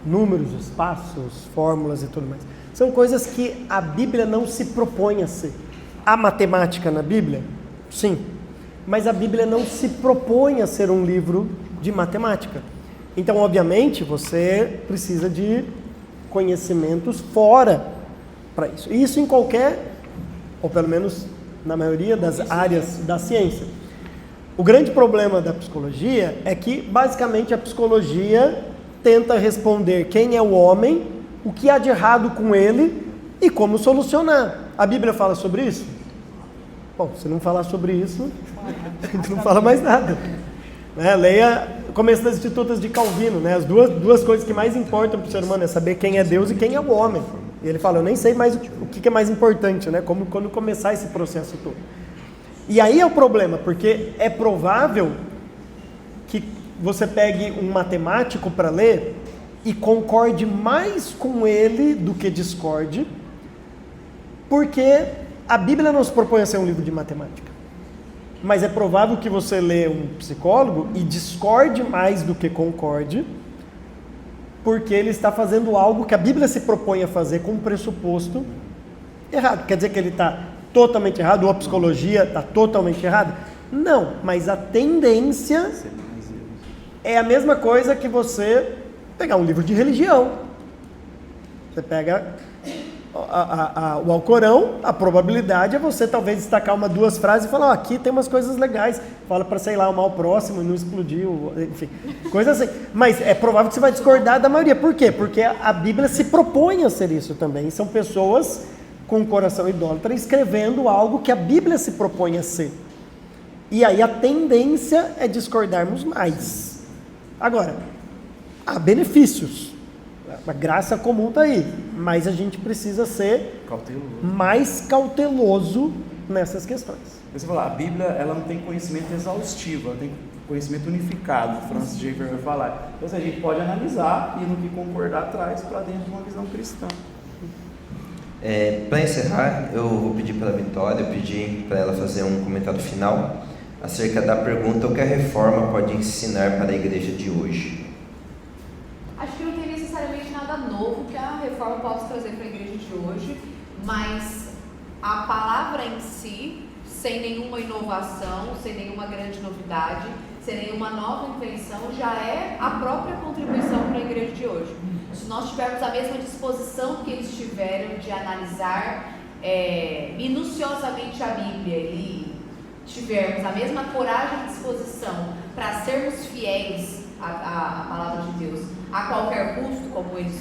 Números, espaços, fórmulas e tudo mais. São coisas que a Bíblia não se propõe a ser. Há matemática na Bíblia? Sim. Mas a Bíblia não se propõe a ser um livro de matemática. Então, obviamente, você precisa de conhecimentos fora para isso. E isso em qualquer, ou pelo menos na maioria das áreas da ciência. O grande problema da psicologia é que, basicamente, a psicologia tenta responder quem é o homem, o que há de errado com ele e como solucionar. A Bíblia fala sobre isso? Bom, se não falar sobre isso, a gente não fala mais nada. Leia o começo das Institutas de Calvino, né? As duas coisas que mais importam para o ser humano é saber quem é Deus e quem é o homem. E ele fala, eu nem sei mais o que é mais importante, né? Quando começar esse processo todo. E aí é o problema, porque é provável que você pegue um matemático para ler e concorde mais com ele do que discorde, porque a Bíblia não se propõe a ser um livro de matemática. Mas é provável que você lê um psicólogo e discorde mais do que concorde, porque ele está fazendo algo que a Bíblia se propõe a fazer com um pressuposto errado. Quer dizer que ele está totalmente errado, ou a psicologia está totalmente errada? Não, mas a tendência é a mesma coisa que você pegar um livro de religião. Você pega o Alcorão, a probabilidade é você talvez destacar duas frases e falar, aqui tem umas coisas legais, fala para, sei lá, amar o próximo e não explodir, enfim, coisas assim. Mas é provável que você vai discordar da maioria. Por quê? Porque a Bíblia se propõe a ser isso também. São pessoas com um coração idólatra escrevendo algo que a Bíblia se propõe a ser. E aí a tendência é discordarmos mais. Agora, há benefícios. A graça comum está aí, mas a gente precisa ser mais cauteloso nessas questões. Você fala, a Bíblia ela não tem conhecimento exaustivo, ela tem conhecimento unificado, Francis Schaeffer vai falar. Então a gente pode analisar e no que concordar traz para dentro de uma visão cristã. Para encerrar, eu vou pedir para a Vitória, pedir para ela fazer um comentário final acerca da pergunta: o que a reforma pode ensinar para a igreja de hoje? Acho que não tem necessariamente nada novo que a reforma possa trazer para a igreja de hoje, mas a palavra em si, sem nenhuma inovação, sem nenhuma grande novidade, sem nenhuma nova invenção, já é a própria contribuição para a igreja de hoje. Se nós tivermos a mesma disposição que eles tiveram de analisar minuciosamente a Bíblia e tivermos a mesma coragem e disposição para sermos fiéis à palavra de Deus a qualquer custo, como eles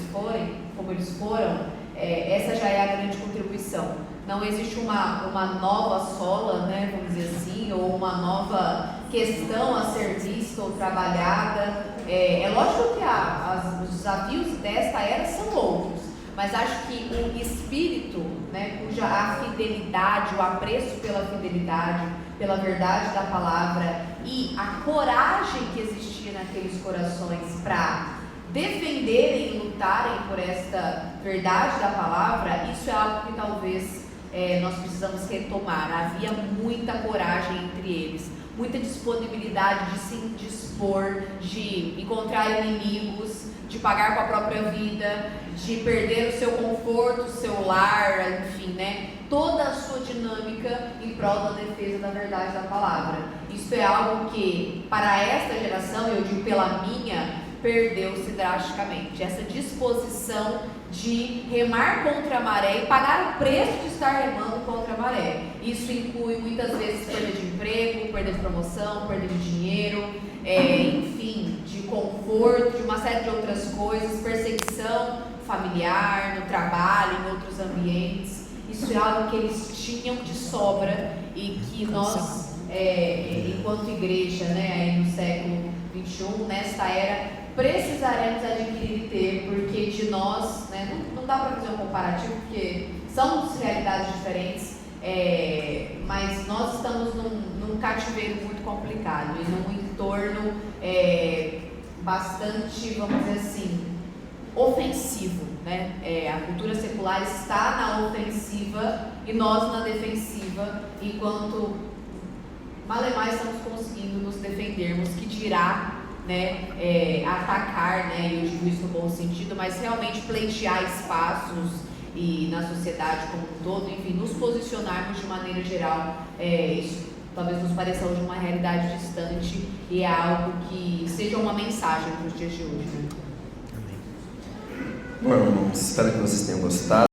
foram, essa já é a grande contribuição. Não existe uma nova sola, né, vamos dizer assim, ou uma nova questão a ser vista ou trabalhada. É lógico que os desafios desta era são outros, mas acho que o espírito, né, cuja a fidelidade, o apreço pela fidelidade, pela verdade da palavra e a coragem que existia naqueles corações para defenderem e lutarem por esta verdade da palavra, isso é algo que talvez nós precisamos retomar. Havia muita coragem entre eles, muita disponibilidade de se dispor, de encontrar inimigos, de pagar com a própria vida, de perder o seu conforto, o seu lar, enfim, né? Toda a sua dinâmica em prol da defesa da verdade da palavra. Isso é algo que, para esta geração, eu digo pela minha, perdeu-se drasticamente. Essa disposição de remar contra a maré e pagar o preço de estar remando contra a maré. Isso inclui muitas vezes perda de emprego, perda de promoção, perda de dinheiro, enfim, de conforto, de uma série de outras coisas, perseguição familiar, no trabalho, em outros ambientes. Isso é algo que eles tinham de sobra e que nós, enquanto igreja, né, no século XXI, nesta era, precisaremos adquirir e ter, porque de nós, né, não dá para fazer um comparativo, porque são realidades diferentes, mas nós estamos num cativeiro muito complicado e num entorno bastante, vamos dizer assim, ofensivo, né? A cultura secular está na ofensiva e nós na defensiva, enquanto malemar estamos conseguindo nos defendermos, que dirá, né, atacar, né, eu digo isso no bom sentido, mas realmente pleitear espaços e na sociedade como um todo, enfim, nos posicionarmos de maneira geral. Isso talvez nos pareça hoje uma realidade distante e é algo que seja uma mensagem para os dias de hoje, né? Bom, irmãos, espero que vocês tenham gostado.